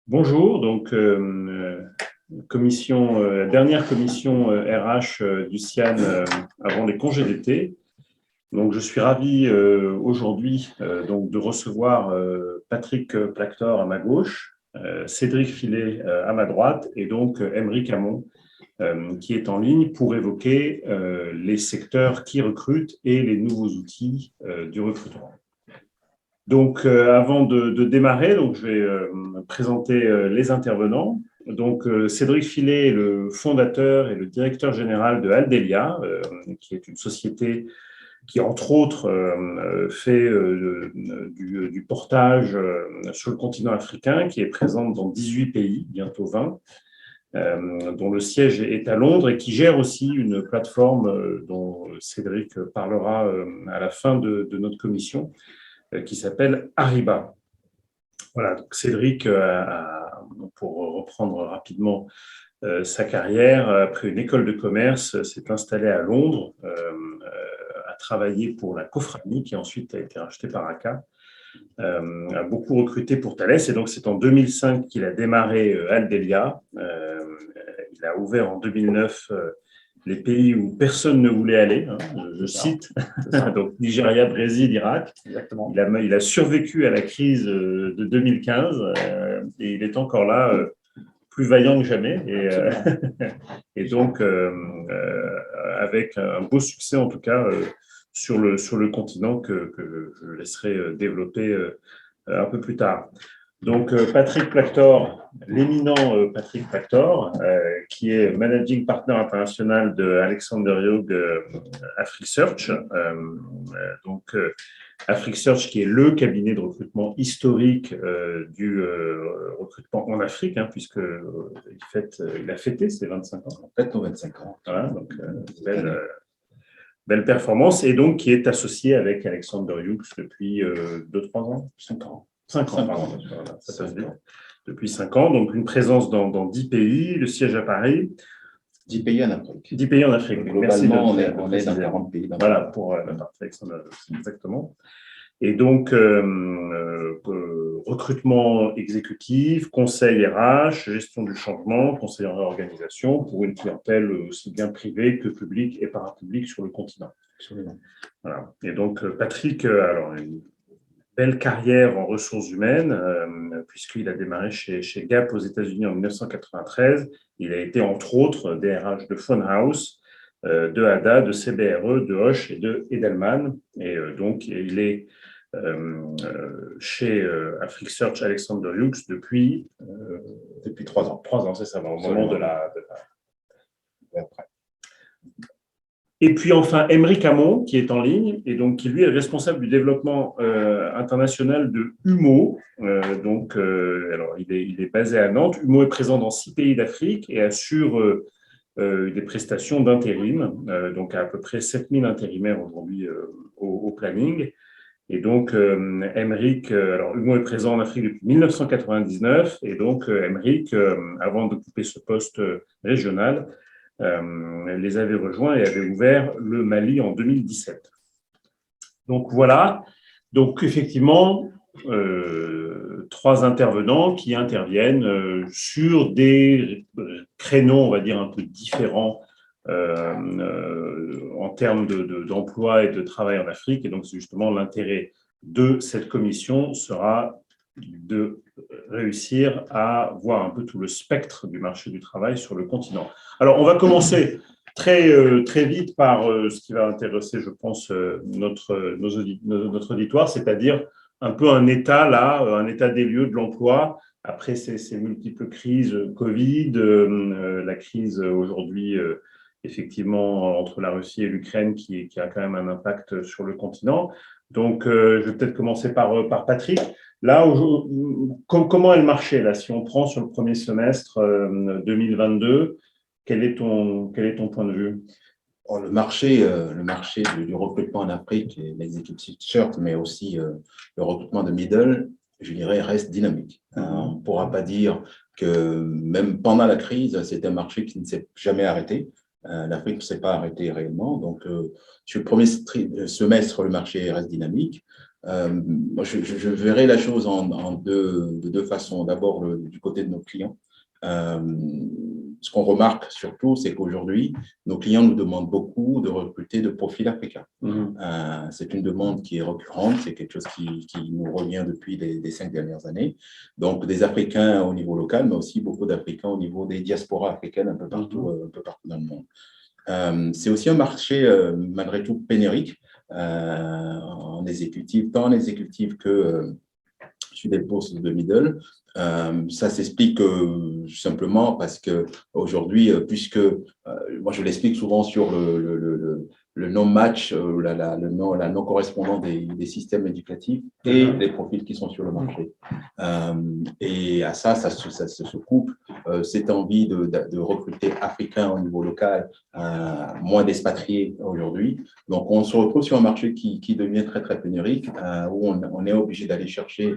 Bonjour, donc dernière commission RH du CIAN avant les congés d'été. Donc je suis ravi aujourd'hui donc de recevoir Patrick Plactor à ma gauche, Cédric Filet à ma droite et donc Aymeric Hamon qui est en ligne pour évoquer les secteurs qui recrutent et les nouveaux outils du recrutement. Donc, avant de démarrer, donc, je vais présenter les intervenants. Donc, Cédric Filet est le fondateur et le directeur général de Aldelia, qui est une société qui, entre autres, fait du portage sur le continent africain, qui est présente dans 18 pays, bientôt 20, dont le siège est à Londres et qui gère aussi une plateforme dont Cédric parlera à la fin de notre commission, qui s'appelle Ariba. Voilà, donc Cédric, pour reprendre rapidement sa carrière, après une école de commerce, s'est installé à Londres, a travaillé pour la Cofrani, qui ensuite a été rachetée par ACA, a beaucoup recruté pour Thales, et donc c'est en 2005 qu'il a démarré Aldelia. Il a ouvert en 2009 les pays où personne ne voulait aller, hein, je cite, donc Nigeria, Brésil, Irak. Exactement. Il a survécu à la crise de 2015 et il est encore là, plus vaillant que jamais. Et donc, avec un beau succès, en tout cas, sur le continent que je laisserai développer un peu plus tard. Donc, Patrick Plactor, l'éminent Patrick Plactor, qui est Managing Partner international de Alexander Hughes Afrique Search. Donc, Afrique Search, qui est le cabinet de recrutement historique du recrutement en Afrique, hein, puisqu'il a fêté ses 25 ans. En fait, nos 25 ans. Voilà, donc belle performance, et donc qui est associé avec Alexander Hughes depuis 2-3 ans. 5 ans. 5 ans, pardon. Voilà, ça passe vite. Depuis 5 ans, donc une présence dans 10 pays, le siège à Paris. 10 pays en Afrique. 10 pays en Afrique. Donc, globalement, on est dans 40 pays. Voilà, pour la partie Alexander Hughes, exactement. Et donc, recrutement exécutif, conseil RH, gestion du changement, conseil en réorganisation pour une clientèle aussi bien privée que publique et parapublique sur le continent. Absolument. Voilà. Et donc, Patrick, alors, une belle carrière en ressources humaines, puisqu'il a démarré chez Gap aux États-Unis en 1993. Il a été, entre autres, DRH de Phonehouse, de ADA, de CBRE, de Hoche et d'Edelman. Et donc, il est chez Afrique Search Alexander Hughes depuis 3 ans. 3 ans, c'est ça, au moment de la... Et après. Et puis enfin, Aymeric Hamon, qui est en ligne, et donc qui lui est responsable du développement international de Humo. Alors, il est basé à Nantes. Humo est présent dans 6 pays d'Afrique et assure des prestations d'intérim, donc à peu près 7000 intérimaires aujourd'hui au planning. Et donc, Aymeric, alors Humo est présent en Afrique depuis 1999, et donc Aymeric, avant d'occuper ce poste régional, les avait rejoints et avait ouvert le Mali en 2017. Donc voilà, donc effectivement, 3 intervenants qui interviennent sur des créneaux, on va dire, un peu différents en termes d'emploi et de travail en Afrique. Et donc, c'est justement l'intérêt de cette commission sera de réussir à voir un peu tout le spectre du marché du travail sur le continent. Alors, on va commencer très vite par ce qui va intéresser, je pense, notre auditoire, c'est-à-dire un peu un état des lieux de l'emploi après ces multiples crises Covid, la crise aujourd'hui, effectivement, entre la Russie et l'Ukraine qui a quand même un impact sur le continent. Donc, je vais peut-être commencer par Patrick. Là, comment est le marché là, si on prend sur le premier semestre 2022, quel est ton point de vue? Le marché du recrutement en Afrique, l'executive search, mais aussi le recrutement de middle, je dirais, reste dynamique. On ne pourra pas dire que même pendant la crise, c'est un marché qui ne s'est jamais arrêté. L'Afrique ne s'est pas arrêtée réellement. Donc, sur le premier semestre, le marché reste dynamique. Moi, je verrai la chose de deux façons. D'abord, du côté de nos clients. Ce qu'on remarque surtout, c'est qu'aujourd'hui, nos clients nous demandent beaucoup de recruter de profils africains. C'est une demande qui est récurrente, c'est quelque chose qui nous revient depuis les 5 dernières années. Donc, des Africains au niveau local, mais aussi beaucoup d'Africains au niveau des diasporas africaines un peu partout dans le monde. C'est aussi un marché, malgré tout, pénurique en exécutif, tant en exécutif que sur des postes de middle. Ça s'explique simplement parce qu'aujourd'hui, puisque moi je l'explique souvent sur le non-match, la non-correspondance des systèmes éducatifs et des profils qui sont sur le marché. Et à ça se couple cette envie de recruter africains au niveau local, moins d'expatriés aujourd'hui. Donc, on se retrouve sur un marché qui devient très, très pénurique, où on est obligé d'aller chercher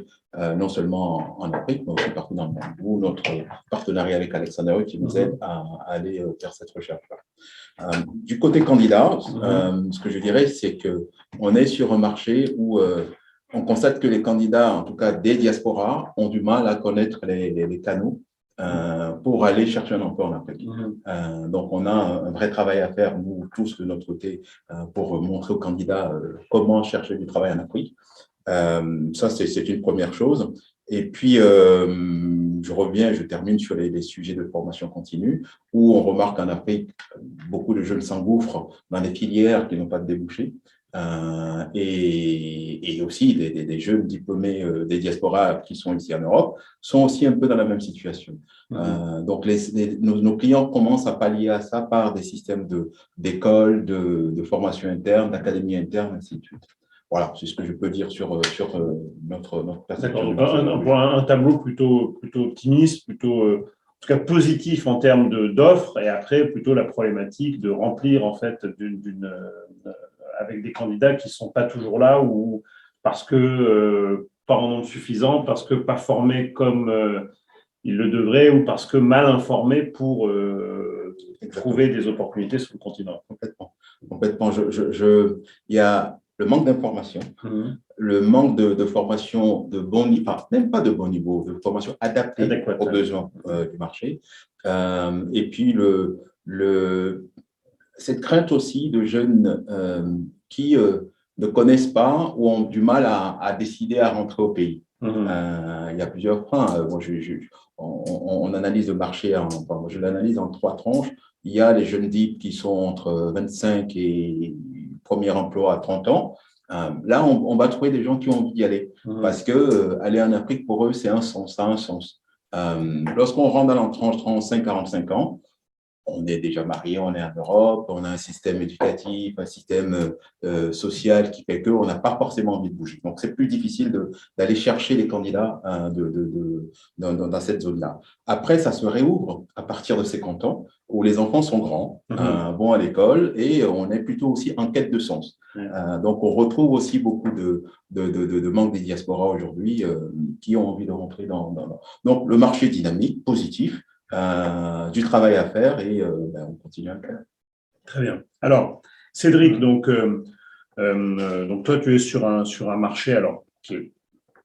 non seulement en Afrique, mais aussi partout dans le monde. D'où notre partenariat avec Alexander qui nous aide à aller faire cette recherche-là. Du côté candidat, ce que je dirais, c'est qu'on est sur un marché où on constate que les candidats, en tout cas des diasporas, ont du mal à connaître les canaux pour aller chercher un emploi en Afrique. Donc, on a un vrai travail à faire, nous tous de notre côté, pour montrer aux candidats comment chercher du travail en Afrique. Ça, c'est une première chose. Et puis, je termine sur les sujets de formation continue, où on remarque en Afrique, beaucoup de jeunes s'engouffrent dans des filières qui n'ont pas de débouchés. Et aussi des jeunes diplômés des diasporas qui sont ici en Europe sont aussi un peu dans la même situation. Donc, nos clients commencent à pallier à ça par des systèmes d'écoles, de formation interne, d'académie interne, ainsi de suite. Voilà, c'est ce que je peux dire sur notre perception. Un tableau plutôt optimiste, plutôt en tout cas positif en termes d'offres, et après plutôt la problématique de remplir en fait avec des candidats qui ne sont pas toujours là, ou parce que pas en nombre suffisant, parce que pas formés comme ils le devraient, ou parce que mal informés pour trouver des opportunités sur le continent. Complètement. Il y a le manque d'information, le manque de formation de bon niveau, même pas de bon niveau, de formation adaptée aux besoins du marché. Et puis, cette crainte aussi de jeunes qui ne connaissent pas ou ont du mal à décider à rentrer au pays. Il y a plusieurs freins. Moi, on analyse le marché, je l'analyse en 3 tranches. Il y a les jeunes DIP qui sont entre 25 et premier emploi à 30 ans. Là, on va trouver des gens qui ont envie d'y aller parce que aller en Afrique, pour eux, ça a un sens. Lorsqu'on rentre dans la tranche 35-45 ans, on est déjà marié, on est en Europe, on a un système éducatif, un système social qui fait qu'on n'a pas forcément envie de bouger. Donc, c'est plus difficile d'aller chercher les candidats dans cette zone-là. Après, ça se réouvre à partir de 50 ans, où les enfants sont grands, vont à l'école, et on est plutôt aussi en quête de sens. Donc, on retrouve aussi beaucoup de manque des diasporas aujourd'hui qui ont envie de rentrer dans. Donc, le marché dynamique, positif, du travail à faire, et on continue à le faire. Très bien. Alors, Cédric, donc toi, tu es sur un marché alors, qui n'est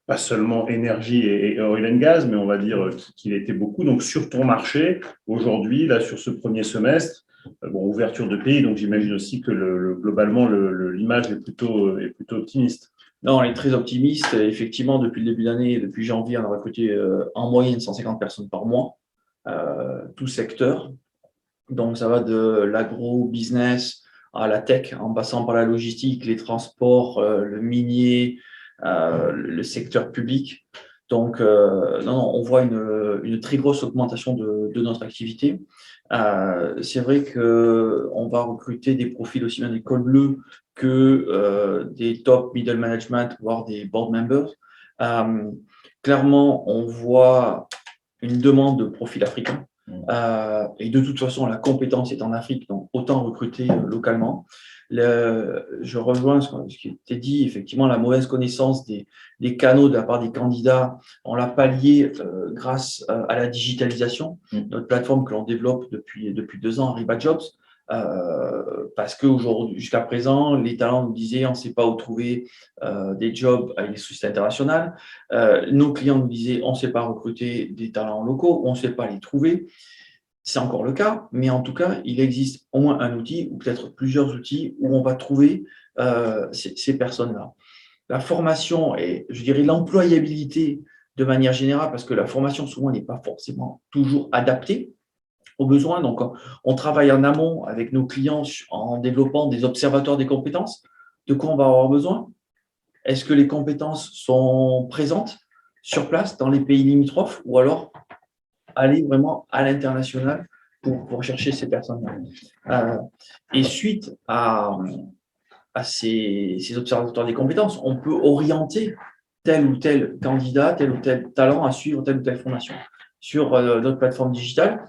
pas seulement énergie et oil and gas, mais on va dire qu'il était beaucoup. Donc, sur ton marché, aujourd'hui, là, sur ce premier semestre, ouverture de pays, donc j'imagine aussi que globalement, l'image est plutôt optimiste. Non, on est très optimiste. Effectivement, depuis le début d'année, depuis janvier, on a recruté en moyenne 150 personnes par mois. Tout secteur. Donc, ça va de l'agro-business à la tech, en passant par la logistique, les transports, le minier, le secteur public. Donc, on voit une très grosse augmentation de notre activité. C'est vrai qu'on va recruter des profils aussi bien des cols bleus que des top middle management, voire des board members. Clairement, on voit une demande de profil africain. Et de toute façon, la compétence est en Afrique, donc autant recruter localement. Je rejoins ce qui a été dit, effectivement, la mauvaise connaissance des canaux de la part des candidats, on l'a pallié grâce à la digitalisation. Notre plateforme que l'on développe depuis 2 ans, Arriba Jobs, parce qu'aujourd'hui, jusqu'à présent, les talents nous disaient on ne sait pas où trouver des jobs avec les sociétés internationales. Nos clients nous disaient on ne sait pas recruter des talents locaux, on ne sait pas les trouver. C'est encore le cas, mais en tout cas, il existe au moins un outil ou peut-être plusieurs outils où on va trouver ces personnes-là. La formation et, je dirais, l'employabilité de manière générale, parce que la formation, souvent, n'est pas forcément toujours adaptée aux besoins. Donc, on travaille en amont avec nos clients en développant des observateurs des compétences. De quoi on va avoir besoin? Est-ce que les compétences sont présentes sur place dans les pays limitrophes ou alors aller vraiment à l'international pour chercher ces personnes-là. Et suite à ces observateurs des compétences, on peut orienter tel ou tel candidat, tel ou tel talent à suivre telle ou telle formation. Sur notre plateforme digitale,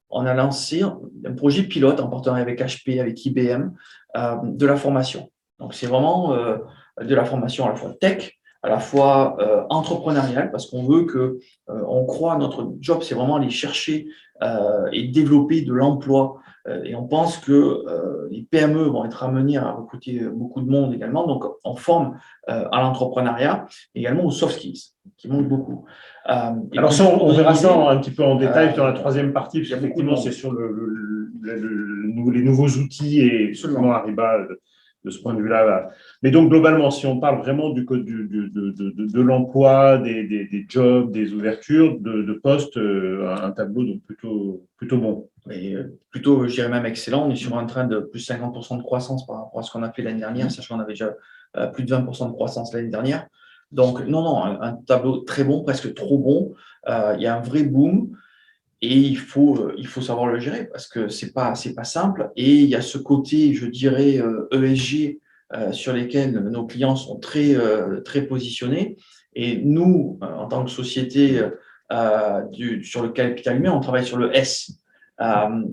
on a lancé un projet pilote en partenariat avec HP, avec IBM, de la formation. Donc, c'est vraiment de la formation à la fois tech, à la fois entrepreneuriale, parce qu'on veut que, on croit à notre job, c'est vraiment aller chercher et développer de l'emploi. Et on pense que les PME vont être amenées à recruter beaucoup de monde également. Donc, on forme à l'entrepreneuriat, également aux soft skills, qui manquent beaucoup. Alors ça, on verra ça un petit peu en détail dans la troisième partie, parce qu'effectivement, c'est sur les nouveaux outils et absolument Ariba de ce point de vue-là. Mais donc, globalement, si on parle vraiment de l'emploi, des jobs, des ouvertures, de postes, un tableau donc plutôt bon. Et plutôt, je dirais même excellent. On est sur un train de plus de 50% de croissance par rapport à ce qu'on a fait l'année dernière, sachant qu'on avait déjà plus de 20% de croissance l'année dernière. Donc, non, un tableau très bon, presque trop bon. Il y a un vrai boom et il faut savoir le gérer parce que c'est pas simple. Et il y a ce côté, je dirais, ESG sur lesquels nos clients sont très, très positionnés. Et nous, en tant que société sur le capital humain, on travaille sur le S.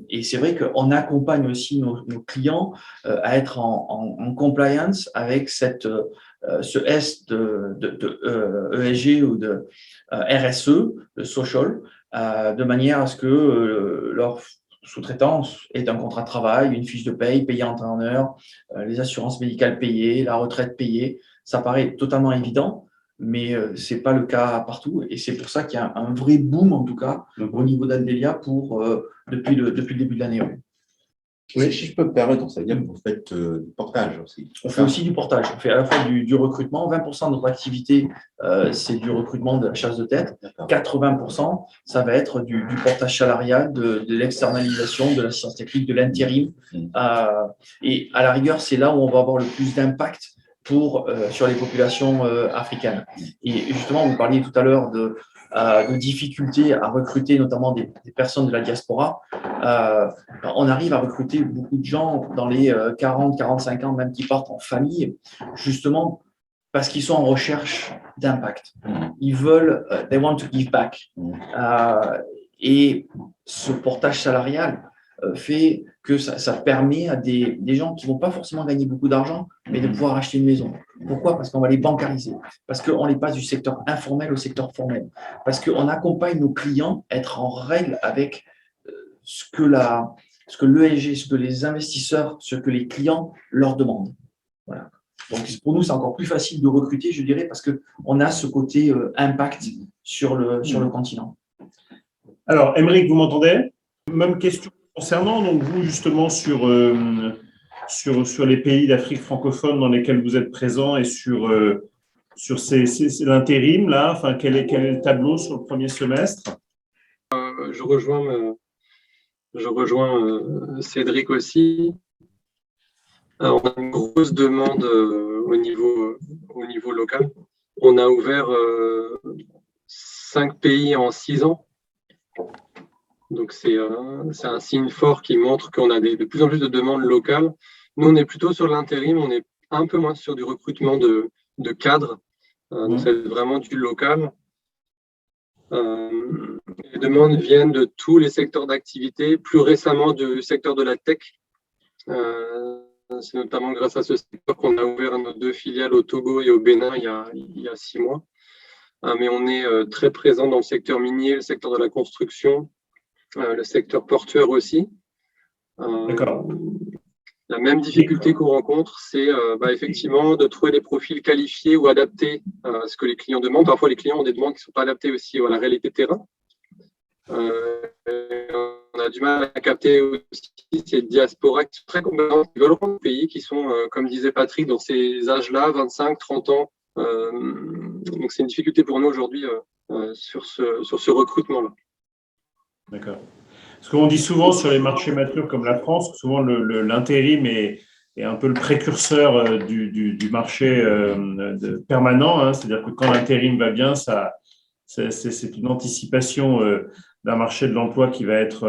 Et c'est vrai qu'on accompagne aussi nos clients à être en compliance avec ce S de ESG ou de RSE, de social, de manière à ce que leur sous-traitance ait un contrat de travail, une fiche de paye payée en temps en heure, les assurances médicales payées, la retraite payée. Ça paraît totalement évident, mais ce n'est pas le cas partout. Et c'est pour ça qu'il y a un vrai boom, en tout cas, au niveau d'Adelia depuis le début de l'année. Oui, si je peux me permettre, ça veut dire que vous faites du portage aussi. On fait aussi du portage. On fait à la fois du recrutement. 20% de notre activité, c'est du recrutement de la chasse de tête. 80%, ça va être du portage salarial, de l'externalisation, de l'assistance technique, de l'intérim. Et à la rigueur, c'est là où on va avoir le plus d'impact sur les populations africaines. Et justement, vous parliez tout à l'heure de difficultés à recruter notamment des personnes de la diaspora. On arrive à recruter beaucoup de gens dans les 40-45 ans, même qui partent en famille, justement parce qu'ils sont en recherche d'impact. Ils veulent, they want to give back. Et ce portage salarial fait que ça permet à des gens qui ne vont pas forcément gagner beaucoup d'argent, mais de pouvoir acheter une maison. Pourquoi? Parce qu'on va les bancariser, parce qu'on les passe du secteur informel au secteur formel, parce qu'on accompagne nos clients à être en règle avec ce que l'ESG, ce que les investisseurs, ce que les clients leur demandent. Voilà. Donc, pour nous, c'est encore plus facile de recruter, je dirais, parce qu'on a ce côté impact sur le continent. Alors, Aymeric, vous m'entendez? Même question concernant donc vous, justement, sur les pays d'Afrique francophone dans lesquels vous êtes présents et sur l'intérim, là, enfin, quel est le tableau sur le premier semestre? Je rejoins Cédric aussi. On a une grosse demande au niveau local. On a ouvert 5 pays en 6 ans. Donc, c'est un signe fort qui montre qu'on a de plus en plus de demandes locales. Nous, on est plutôt sur l'intérim, on est un peu moins sur du recrutement de cadres. Donc, c'est vraiment du local. Les demandes viennent de tous les secteurs d'activité, plus récemment du secteur de la tech. C'est notamment grâce à ce secteur qu'on a ouvert nos 2 filiales au Togo et au Bénin il y a 6 mois. Mais on est très présent dans le secteur minier, le secteur de la construction, le secteur portuaire aussi. D'accord. La même difficulté qu'on rencontre, c'est effectivement de trouver des profils qualifiés ou adaptés à ce que les clients demandent. Parfois, les clients ont des demandes qui ne sont pas adaptées aussi à la réalité de terrain. On a du mal à capter aussi ces diasporas qui sont très compétentes, qui veulent rendre le pays, qui sont, comme disait Patrick, dans ces âges-là, 25, 30 ans. Donc, c'est une difficulté pour nous aujourd'hui sur ce recrutement-là. D'accord. Ce qu'on dit souvent sur les marchés matures comme la France, souvent l'intérim est un peu le précurseur du marché permanent. Hein. C'est-à-dire que quand l'intérim va bien, c'est une anticipation d'un marché de l'emploi qui va être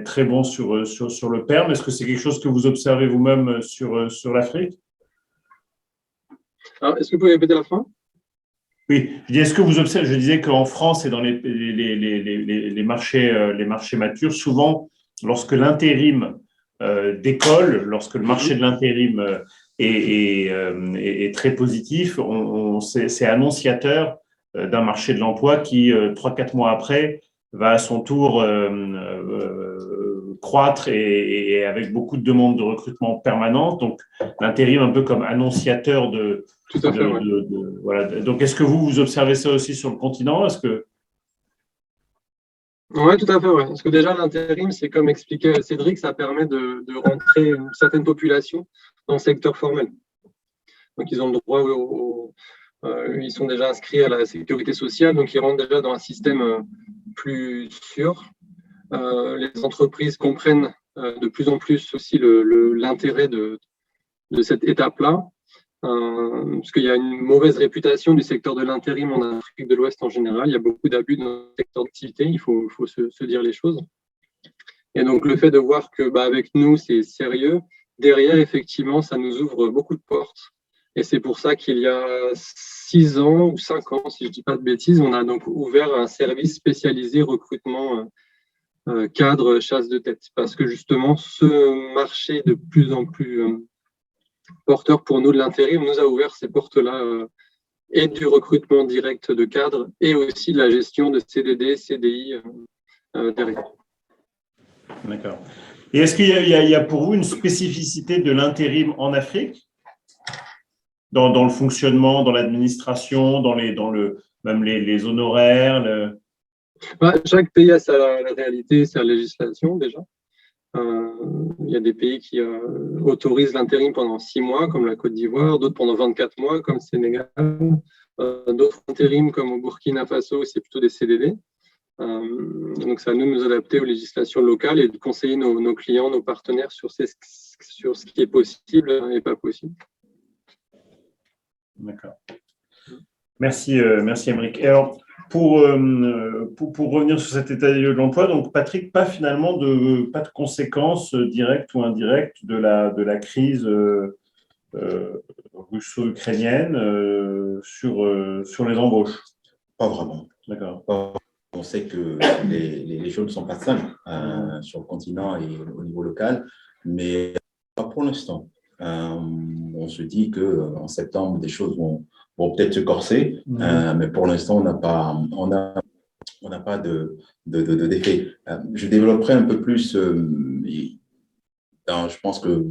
très bon sur le perm. Est-ce que c'est quelque chose que vous observez vous-même sur l'Afrique? Alors, est-ce que vous pouvez répéter la fin? Oui, est-ce que vous observez, je disais qu'en France et dans les marchés matures, souvent, lorsque l'intérim décolle, lorsque le marché de l'intérim est très positif, c'est annonciateur d'un marché de l'emploi qui, 3-4 mois après, va à son tour croître et avec beaucoup de demandes de recrutement permanentes. Donc, l'intérim un peu comme annonciateur de… Tout à fait, voilà. Donc, est-ce que vous observez ça aussi sur le continent? Oui, tout à fait. Ouais. Parce que déjà, l'intérim, c'est comme expliquait Cédric, ça permet de rentrer une certaine population dans le secteur formel. Donc, ils ont le droit ils sont déjà inscrits à la sécurité sociale, donc ils rentrent déjà dans un système plus sûr. Les entreprises comprennent de plus en plus aussi l'intérêt de cette étape-là. Parce qu'il y a une mauvaise réputation du secteur de l'intérim en Afrique de l'Ouest en général. Il y a beaucoup d'abus dans le secteur d'activité, il faut se dire les choses. Et donc, le fait de voir que avec nous, c'est sérieux, derrière, effectivement, ça nous ouvre beaucoup de portes. Et c'est pour ça qu'il y a 6 ans ou 5 ans, si je ne dis pas de bêtises, on a donc ouvert un service spécialisé recrutement cadre chasse de tête. Parce que justement, ce marché de plus en plus porteur pour nous de l'intérim nous a ouvert ces portes-là et du recrutement direct de cadres et aussi de la gestion de CDD, CDI derrière. D'accord. Et est-ce qu'il y a pour vous une spécificité de l'intérim en Afrique dans le fonctionnement, dans l'administration, même les honoraires Chaque pays a sa réalité, sa législation déjà. Il y a des pays qui autorisent l'intérim pendant 6 mois, comme la Côte d'Ivoire, d'autres pendant 24 mois, comme le Sénégal, d'autres intérims, comme au Burkina Faso, c'est plutôt des CDD. Donc, c'est à nous de nous adapter aux législations locales et de conseiller nos clients, nos partenaires sur ce qui est possible et pas possible. D'accord. Merci Aymeric. Et alors, pour revenir sur cet état des lieux de l'emploi, donc Patrick, pas de conséquences directes ou indirectes de la crise russo-ukrainienne sur les embauches? Pas vraiment. D'accord. On sait que les choses ne sont pas simples sur le continent et au niveau local, mais pas pour l'instant. On se dit qu'en septembre, des choses vont peut-être se corser, mais pour l'instant, on n'a pas d'effet. Je développerai un peu plus, je pense que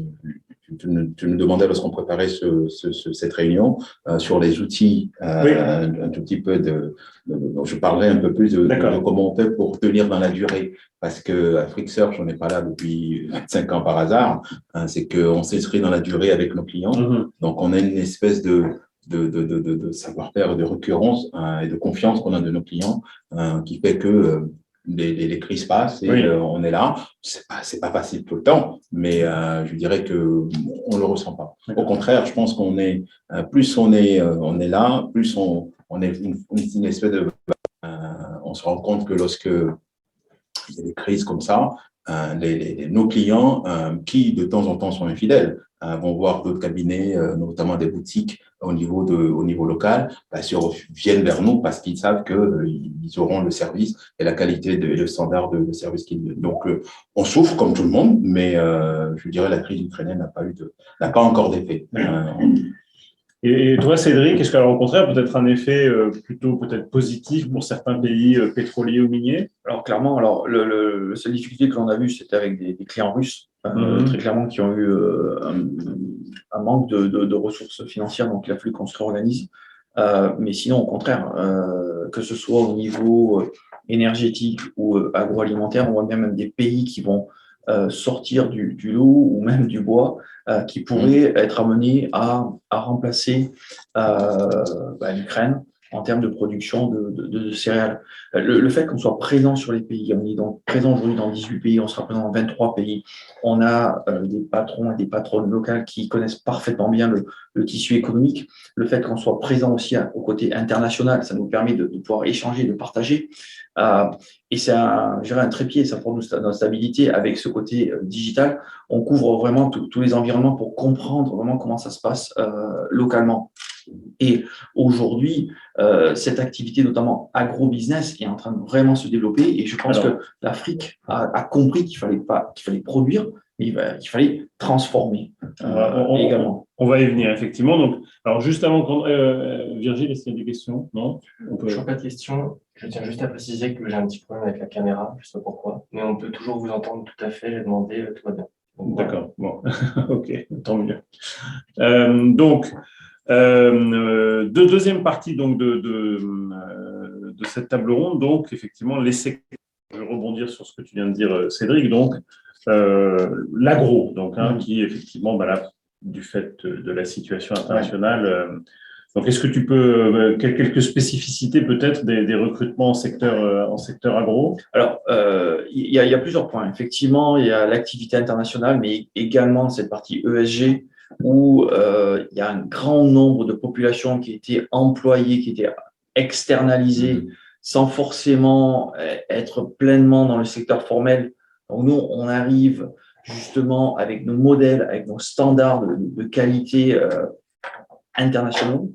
tu nous demandais lorsqu'on préparait cette réunion sur les outils, oui. Un tout petit peu je parlerai un peu plus de comment on fait pour tenir dans la durée, parce que AfriqueSearch, on n'est pas là depuis 25 ans par hasard, c'est qu'on s'inscrit dans la durée avec nos clients, donc on a une espèce de savoir-faire, de récurrence et de confiance qu'on a de nos clients qui fait que les crises passent et on est là. C'est pas facile tout le temps, mais je dirais que on le ressent pas. Au contraire, je pense qu'on est plus on est là, plus on est une espèce de on se rend compte que lorsque il y a des crises comme ça, nos clients qui de temps en temps sont infidèles vont voir d'autres cabinets, notamment des boutiques au niveau local, viennent vers nous parce qu'ils savent qu'ils auront le service et la qualité et le standard de service qu'ils donnent. Donc, on souffre comme tout le monde, mais je dirais la crise ukrainienne n'a pas encore d'effet. Et toi, Cédric, est-ce qu'au contraire, peut-être un effet plutôt peut-être positif pour certains pays pétroliers ou miniers? Alors clairement, la seule difficulté que l'on a vue, c'était avec des clients russes, très clairement, qui ont eu un manque de ressources financières, donc il a fallu qu'on se réorganise. Mais sinon, au contraire, que ce soit au niveau énergétique ou agroalimentaire, on voit bien même des pays qui vont sortir du lot ou même du bois, qui pourraient être amenés à remplacer l'Ukraine en termes de production de céréales. Le fait qu'on soit présent sur les pays, on est donc présent aujourd'hui dans 18 pays, on sera présent dans 23 pays, on a des patrons et des patronnes locales qui connaissent parfaitement bien le tissu économique. Le fait qu'on soit présent aussi au côté international, ça nous permet de pouvoir échanger, de partager. Et c'est un trépied, ça pour notre stabilité avec ce côté digital. On couvre vraiment tous les environnements pour comprendre vraiment comment ça se passe localement. Et aujourd'hui, cette activité, notamment agro-business, est en train de vraiment se développer. Et je pense que l'Afrique a compris qu'il fallait produire, mais qu'il fallait transformer également. On va y venir, effectivement. Donc, alors, juste avant, Virgile, est-ce qu'il y a des questions? Non? Je n'ai pas de questions. Je tiens juste à préciser que j'ai un petit problème avec la caméra, je ne sais pas pourquoi, mais on peut toujours vous entendre tout à fait. J'ai demandé, tout va bien. D'accord, bon, ok, tant mieux. Deuxième partie donc, de cette table ronde, donc effectivement, les secteurs, je vais rebondir sur ce que tu viens de dire, Cédric, donc l'agro, donc, qui effectivement, là, du fait de la situation internationale, donc est-ce que tu peux, quelques spécificités peut-être des recrutements en secteur agro? Alors, il y a plusieurs points. Effectivement, il y a l'activité internationale, mais également cette partie ESG, où il y a un grand nombre de populations qui étaient employées, qui étaient externalisées, sans forcément être pleinement dans le secteur formel. Donc, nous, on arrive justement avec nos modèles, avec nos standards de qualité internationaux,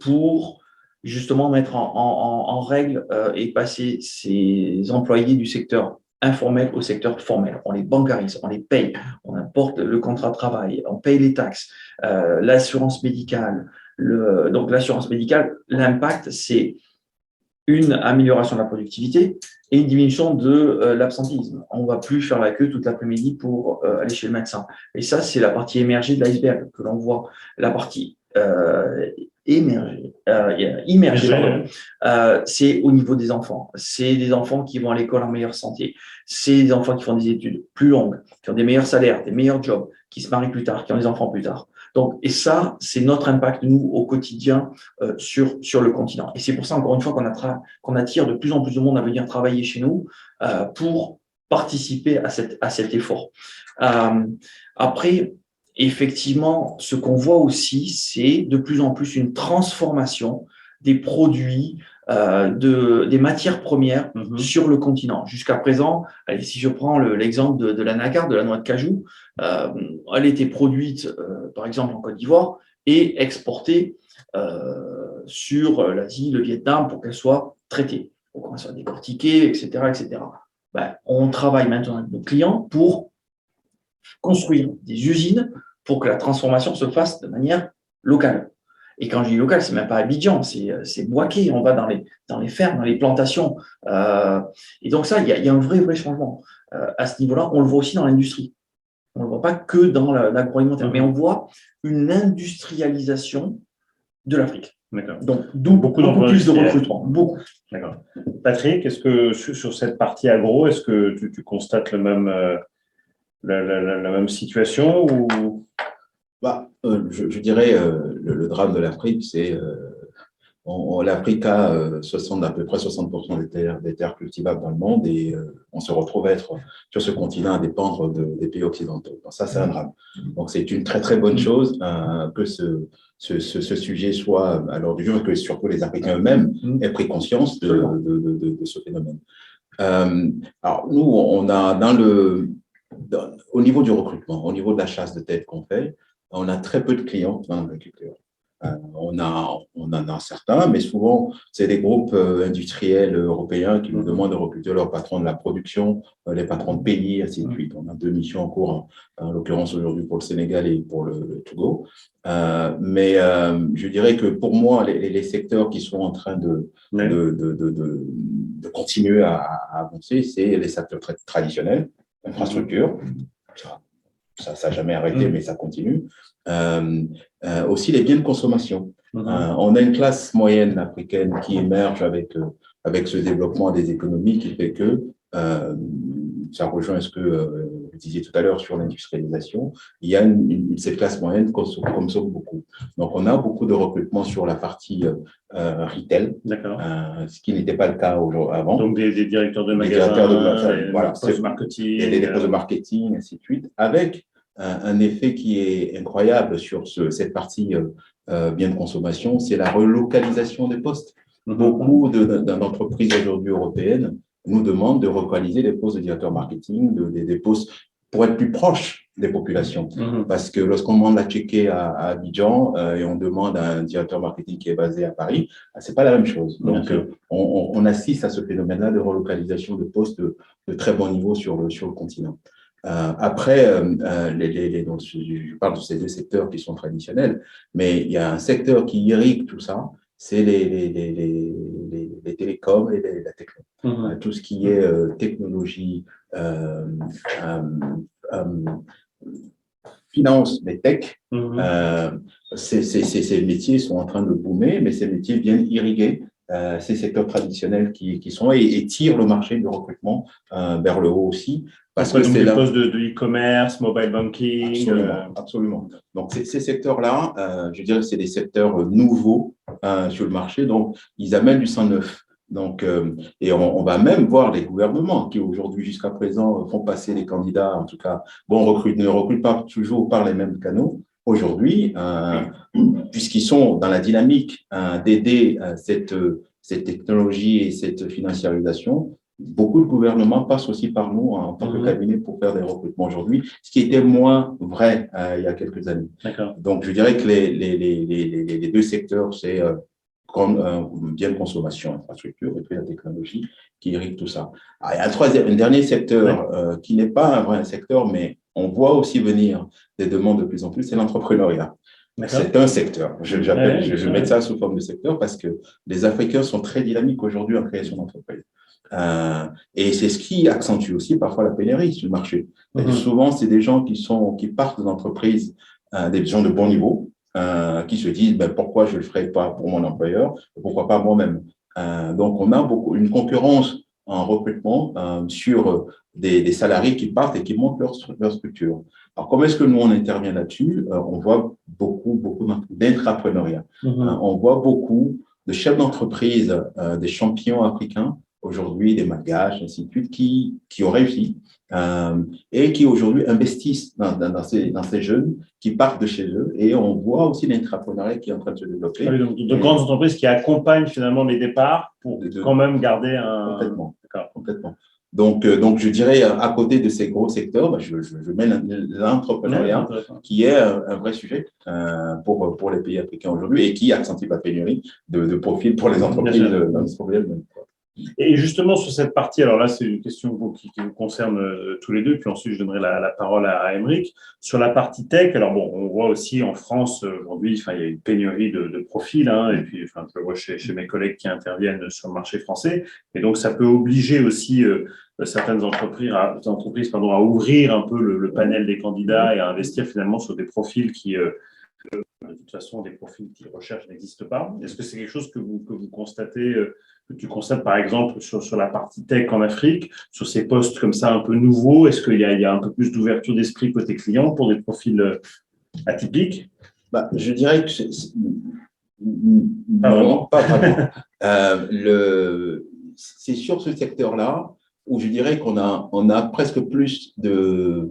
pour justement mettre en règle et passer ces employés du secteur informel au secteur formel. On les bancarise, on les paye, on apporte le contrat de travail, on paye les taxes, l'assurance médicale. Donc l'assurance médicale, l'impact, c'est une amélioration de la productivité et une diminution de l'absentéisme. On ne va plus faire la queue toute l'après-midi pour aller chez le médecin. Et ça, c'est la partie émergée de l'iceberg que l'on voit. La partie immergée, c'est au niveau des enfants. C'est des enfants qui vont à l'école en meilleure santé. C'est des enfants qui font des études plus longues, qui ont des meilleurs salaires, des meilleurs jobs, qui se marient plus tard, qui ont des enfants plus tard. Donc, et ça, c'est notre impact, nous, au quotidien sur le continent. Et c'est pour ça, encore une fois, qu'on attire de plus en plus de monde à venir travailler chez nous pour participer à cet effort. Après, effectivement, ce qu'on voit aussi, c'est de plus en plus une transformation des produits, des matières premières sur le continent. Jusqu'à présent, allez, si je prends l'exemple de l'anacarde, de la noix de cajou, elle était produite, par exemple, en Côte d'Ivoire et exportée sur l'Asie, le Vietnam, pour qu'elle soit traitée, pour qu'elle soit décortiquée, etc. etc. On travaille maintenant avec nos clients pour construire des usines pour que la transformation se fasse de manière locale. Et quand je dis local, c'est même pas Abidjan, c'est Bouaké, on va dans les fermes, dans les plantations. Et donc ça, il y a un vrai changement à ce niveau-là. On le voit aussi dans l'industrie. On ne le voit pas que dans l'agroalimentaire, mais on voit une industrialisation de l'Afrique. Donc, d'où beaucoup plus de recrutement. Beaucoup. D'accord. Patrick, est-ce que sur cette partie agro, est-ce que tu constates la même situation ou... Je dirais le drame de l'Afrique, c'est l'Afrique a à peu près 60% des terres cultivables dans le monde et on se retrouve à être sur ce continent à dépendre des pays occidentaux. Donc ça, c'est un drame. Donc c'est une très bonne chose que ce sujet soit à l'ordre du jour et que surtout les Africains eux-mêmes aient pris conscience de ce phénomène. Alors nous, on a au niveau du recrutement, au niveau de la chasse de tête qu'on fait, on a très peu de clients dans l'agriculture. On en a certains, mais souvent, c'est des groupes industriels européens qui nous demandent de recruter leurs patrons de la production, les patrons de pays, ainsi de suite. On a 2 missions en cours, en l'occurrence aujourd'hui pour le Sénégal et pour le Togo. Mais je dirais que pour moi, les secteurs qui sont en train de continuer à avancer, c'est les secteurs traditionnels, infrastructure. Ça n'a jamais arrêté, mais ça continue. Aussi les biens de consommation. On a une classe moyenne africaine qui émerge avec ce développement des économies qui fait que ça rejoint ce que vous disiez tout à l'heure sur l'industrialisation. Il y a cette classe moyenne consomme beaucoup. Donc, on a beaucoup de recrutement sur la partie retail, ce qui n'était pas le cas avant. Donc, des directeurs de magasins, voilà, des postes de marketing. Des postes de marketing, ainsi de suite, avec un effet qui est incroyable sur cette partie biens de consommation, c'est la relocalisation des postes. Beaucoup d'entreprises aujourd'hui européennes nous demandent de relocaliser les postes de directeur marketing, des postes pour être plus proches des populations. Parce que lorsqu'on demande à checker à Abidjan et on demande à un directeur marketing qui est basé à Paris, c'est pas la même chose. Donc, on assiste à ce phénomène-là de relocalisation de postes de très bon niveau sur le continent. Après, donc, je parle de ces 2 secteurs qui sont traditionnels, mais il y a un secteur qui irrigue tout ça, c'est les télécoms et la techno. Tout ce qui est technologie, finance, les tech, ces métiers sont en train de boomer, mais ces métiers viennent irriguer ces secteurs traditionnels qui sont et tirent le marché du recrutement vers le haut aussi. Parce que c'est des postes de e-commerce, mobile banking. Absolument. Donc, ces secteurs-là, je dirais que c'est des secteurs nouveaux sur le marché. Donc, ils amènent du sang neuf. Donc, et on va même voir les gouvernements qui aujourd'hui, jusqu'à présent, font passer les candidats, en tout cas, ne recrutent pas toujours par les mêmes canaux. Aujourd'hui, puisqu'ils sont dans la dynamique d'aider cette technologie et cette financiarisation, beaucoup de gouvernements passent aussi par nous en tant que cabinet pour faire des recrutements aujourd'hui, ce qui était moins vrai il y a quelques années. Donc, je dirais que les 2 secteurs, c'est bien de consommation, infrastructure et puis la technologie qui irrigue tout ça. Il y a un dernier secteur qui n'est pas un vrai secteur, mais on voit aussi venir des demandes de plus en plus, c'est l'entrepreneuriat. C'est un secteur. Je vais mettre ça sous forme de secteur parce que les Africains sont très dynamiques aujourd'hui en création d'entreprises. Et c'est ce qui accentue aussi parfois la pénurie sur le marché. Souvent, c'est des gens qui partent d'entreprises, des gens de bon niveau, qui se disent pourquoi je ne le ferai pas pour mon employeur, pourquoi pas moi-même. Donc, on a une concurrence en recrutement sur des salariés qui partent et qui montent leur structure. Alors, comment est-ce que nous, on intervient là-dessus? On voit beaucoup d'intrapreneuriat. On voit beaucoup de chefs d'entreprise, des champions africains, aujourd'hui des malgaches, ainsi de suite, qui ont réussi et qui aujourd'hui investissent dans ces jeunes qui partent de chez eux. Et on voit aussi l'intrapreneuriat qui est en train de se développer. Donc, de grandes entreprises qui accompagnent finalement les départs pour quand même garder un… Complètement. Donc, je dirais, à côté de ces gros secteurs, je mets l'entrepreneuriat qui est un vrai sujet pour les pays africains aujourd'hui et qui accentue la pénurie de profils pour les entreprises dans ce problème. Et justement, sur cette partie, alors là, c'est une question qui vous concerne tous les deux, puis ensuite, je donnerai la parole à Aymeric. Sur la partie tech, alors bon, on voit aussi en France, aujourd'hui, il y a une pénurie de profils, et puis je le vois chez mes collègues qui interviennent sur le marché français, et donc ça peut obliger aussi certaines entreprises à ouvrir un peu le panel des candidats et à investir finalement sur des profils qui… de toute façon, des profils qu'ils recherchent n'existent pas. Est-ce que c'est quelque chose que vous constatez, que tu constates par exemple sur la partie tech en Afrique, sur ces postes comme ça un peu nouveaux? Est-ce qu'il y a un peu plus d'ouverture d'esprit côté client pour des profils atypiques? Je dirais que pas vraiment. C'est sur ce secteur-là où je dirais qu'on a presque plus de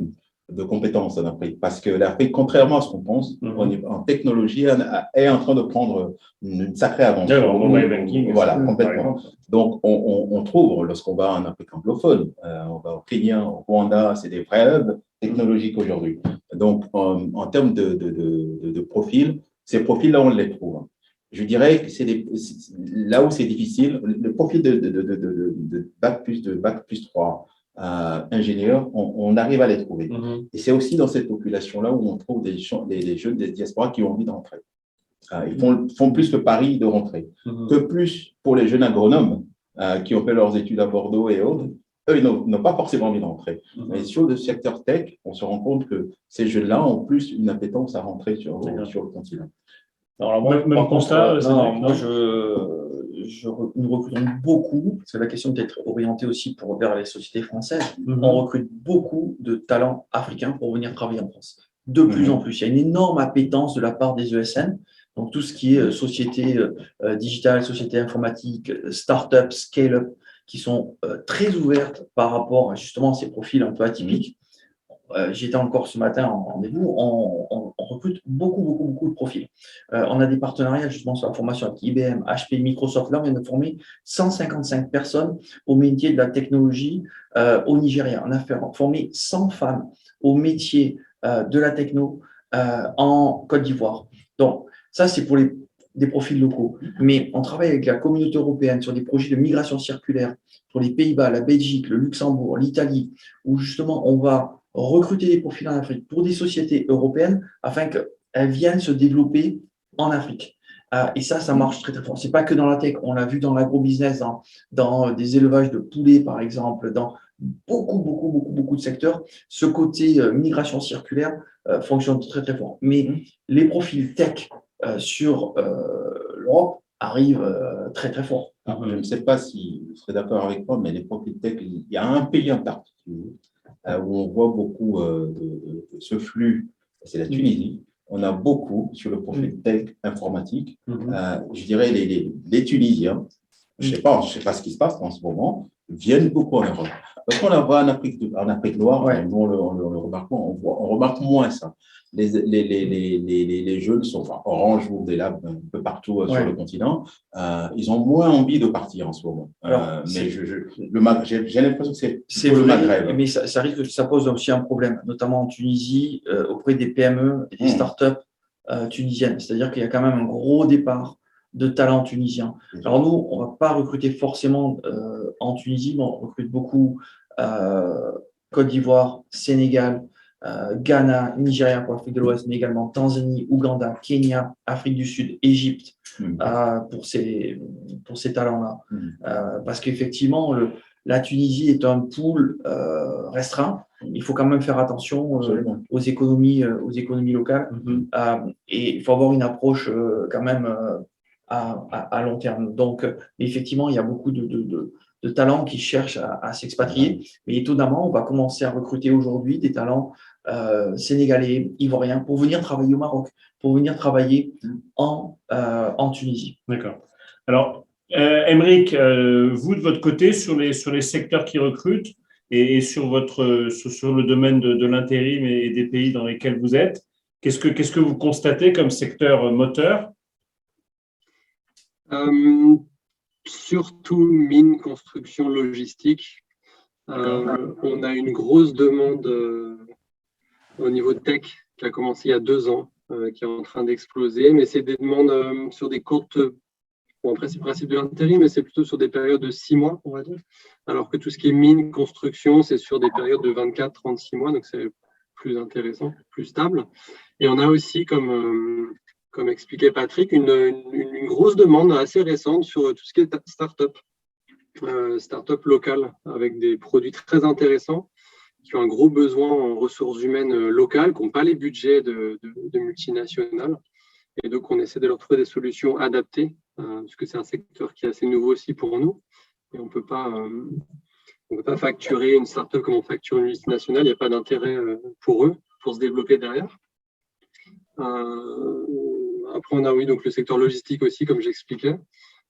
compétences en Afrique, parce que l'Afrique, contrairement à ce qu'on pense, en technologie, est en train de prendre une sacrée avance. Voilà, complètement. Donc, on trouve, lorsqu'on va en Afrique anglophone, on va au Kenya, au Rwanda, c'est des vrais hubs technologiques aujourd'hui. Donc, en termes de profil, Ces profils-là, on les trouve. Je dirais que là où c'est difficile, le profil de bac plus 3 ingénieurs, on arrive à les trouver. Et c'est aussi dans cette population-là où on trouve des jeunes des diasporas qui ont envie d'entrer. Ils font plus le pari de rentrer. Que plus pour les jeunes agronomes qui ont fait leurs études à Bordeaux et autres, eux, ils n'ont pas forcément envie d'entrer. Mais sur le secteur tech, on se rend compte que ces jeunes-là ont plus une appétence à rentrer sur le continent. Alors, moi, Même constat, moi, nous recrutons beaucoup, c'est la question d'être orientée aussi vers les sociétés françaises. On recrute beaucoup de talents africains pour venir travailler en France. De plus en plus, il y a une énorme appétence de la part des ESN. Donc, tout ce qui est société digitale, société informatique, start-up, scale-up, qui sont très ouvertes par rapport à justement ces profils un peu atypiques. J'étais encore ce matin en rendez-vous, on recrute beaucoup de profils. On a des partenariats justement sur la formation avec IBM, HP, Microsoft. Là, on vient de former 155 personnes au métier de la technologie au Nigeria. On a formé 100 femmes au métier de la techno en Côte d'Ivoire. Donc, ça, c'est pour des profils locaux. Mais on travaille avec la communauté européenne sur des projets de migration circulaire pour les Pays-Bas, la Belgique, le Luxembourg, l'Italie, où justement, on va recruter des profils en Afrique pour des sociétés européennes afin qu'elles viennent se développer en Afrique. Et ça marche très fort. Ce n'est pas que dans la tech, on l'a vu dans l'agrobusiness, dans des élevages de poulets, par exemple, dans beaucoup de secteurs. Ce côté migration circulaire fonctionne très fort. Mais les profils tech sur l'Europe arrivent très fort. Alors, je ne sais pas si vous serez d'accord avec moi, mais les profils tech, il y a un pays en particulier où on voit beaucoup de ce flux, c'est la Tunisie. On a beaucoup sur le profil tech informatique. Je dirais les Tunisiens, je ne sais pas ce qui se passe en ce moment, viennent beaucoup en Europe. Parce qu'on la voit en Afrique noire, nous, on le remarque moins, on remarque moins ça. Les jeunes sont, enfin, Orange ouvre des labs un peu partout sur le continent, ils ont moins envie de partir en ce moment. Mais j'ai l'impression que c'est le Maghreb. Mais ça risque, ça pose aussi un problème, notamment en Tunisie, auprès des PME et des startups tunisiennes. C'est-à-dire qu'il y a quand même un gros départ de talents tunisiens. Alors nous, on ne va pas recruter forcément en Tunisie, mais on recrute beaucoup Côte d'Ivoire, Sénégal, Ghana, Nigeria pour l'Afrique de l'Ouest, mais également Tanzanie, Ouganda, Kenya, Afrique du Sud, Égypte pour ces talents-là. Parce qu'effectivement, la Tunisie est un pool restreint. Il faut quand même faire attention aux économies locales et il faut avoir une approche quand même à long terme. Donc, effectivement, il y a beaucoup de talents qui cherchent à s'expatrier. Mais étonnamment, on va commencer à recruter aujourd'hui des talents sénégalais, ivoiriens, pour venir travailler au Maroc, pour venir travailler en Tunisie. D'accord. Alors, Aymeric, vous, de votre côté, sur les secteurs qui recrutent et sur le domaine de l'intérim et des pays dans lesquels vous êtes, qu'est-ce que vous constatez comme secteur moteur? Surtout mine, construction, logistique. On a une grosse demande au niveau de tech qui a commencé il y a 2 ans, qui est en train d'exploser, mais c'est des demandes sur des courtes. Bon, après, c'est le principe de l'intérim, mais c'est plutôt sur des périodes de 6 mois, on va dire. Alors que tout ce qui est mine, construction, c'est sur des périodes de 24-36 mois, donc c'est plus intéressant, plus stable. Et on a aussi, comme expliquait Patrick, une grosse demande assez récente sur tout ce qui est start-up. Start-up locales avec des produits très intéressants qui ont un gros besoin en ressources humaines locales, qui n'ont pas les budgets de multinationales. Et donc, on essaie de leur trouver des solutions adaptées, parce que c'est un secteur qui est assez nouveau aussi pour nous. Et on ne peut pas facturer une start-up comme on facture une multinationale. Il n'y a pas d'intérêt pour eux, pour se développer derrière. Après, on a donc le secteur logistique aussi, comme j'expliquais.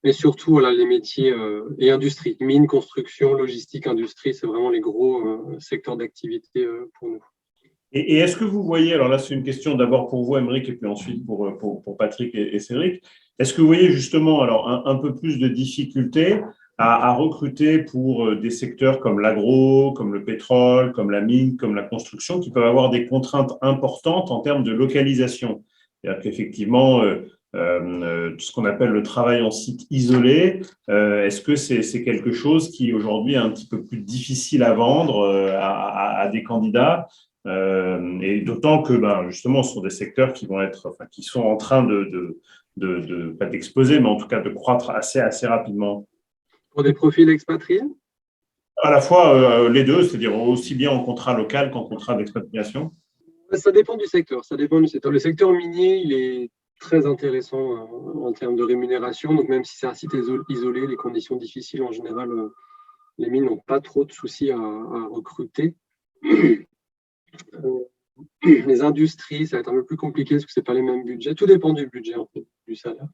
Mais surtout, voilà, les métiers et industrie. Mine, construction, logistique, industrie, c'est vraiment les gros secteurs d'activité pour nous. Et est-ce que vous voyez, alors là c'est une question d'abord pour vous Aymeric et puis ensuite pour Patrick et Cédric, est-ce que vous voyez justement alors un peu plus de difficultés à recruter pour des secteurs comme l'agro, comme le pétrole, comme la mine, comme la construction, qui peuvent avoir des contraintes importantes en termes de localisation? C'est-à-dire qu'effectivement, ce qu'on appelle le travail en site isolé, est-ce que c'est quelque chose qui aujourd'hui est un petit peu plus difficile à vendre à des candidats et d'autant que justement, ce sont des secteurs qui vont être, enfin, qui sont en train pas d'exploser, mais en tout cas de croître assez rapidement. Pour des profils expatriés? À la fois les deux, c'est-à-dire aussi bien en contrat local qu'en contrat d'expatriation. Ça dépend du secteur. Ça dépend du secteur. Le secteur minier, il est très intéressant en termes de rémunération. Donc, même si c'est un site isolé, les conditions difficiles, en général, les mines n'ont pas trop de soucis à recruter. Les industries, ça va être un peu plus compliqué parce que ce n'est pas les mêmes budgets. Tout dépend du budget, en fait, du salaire.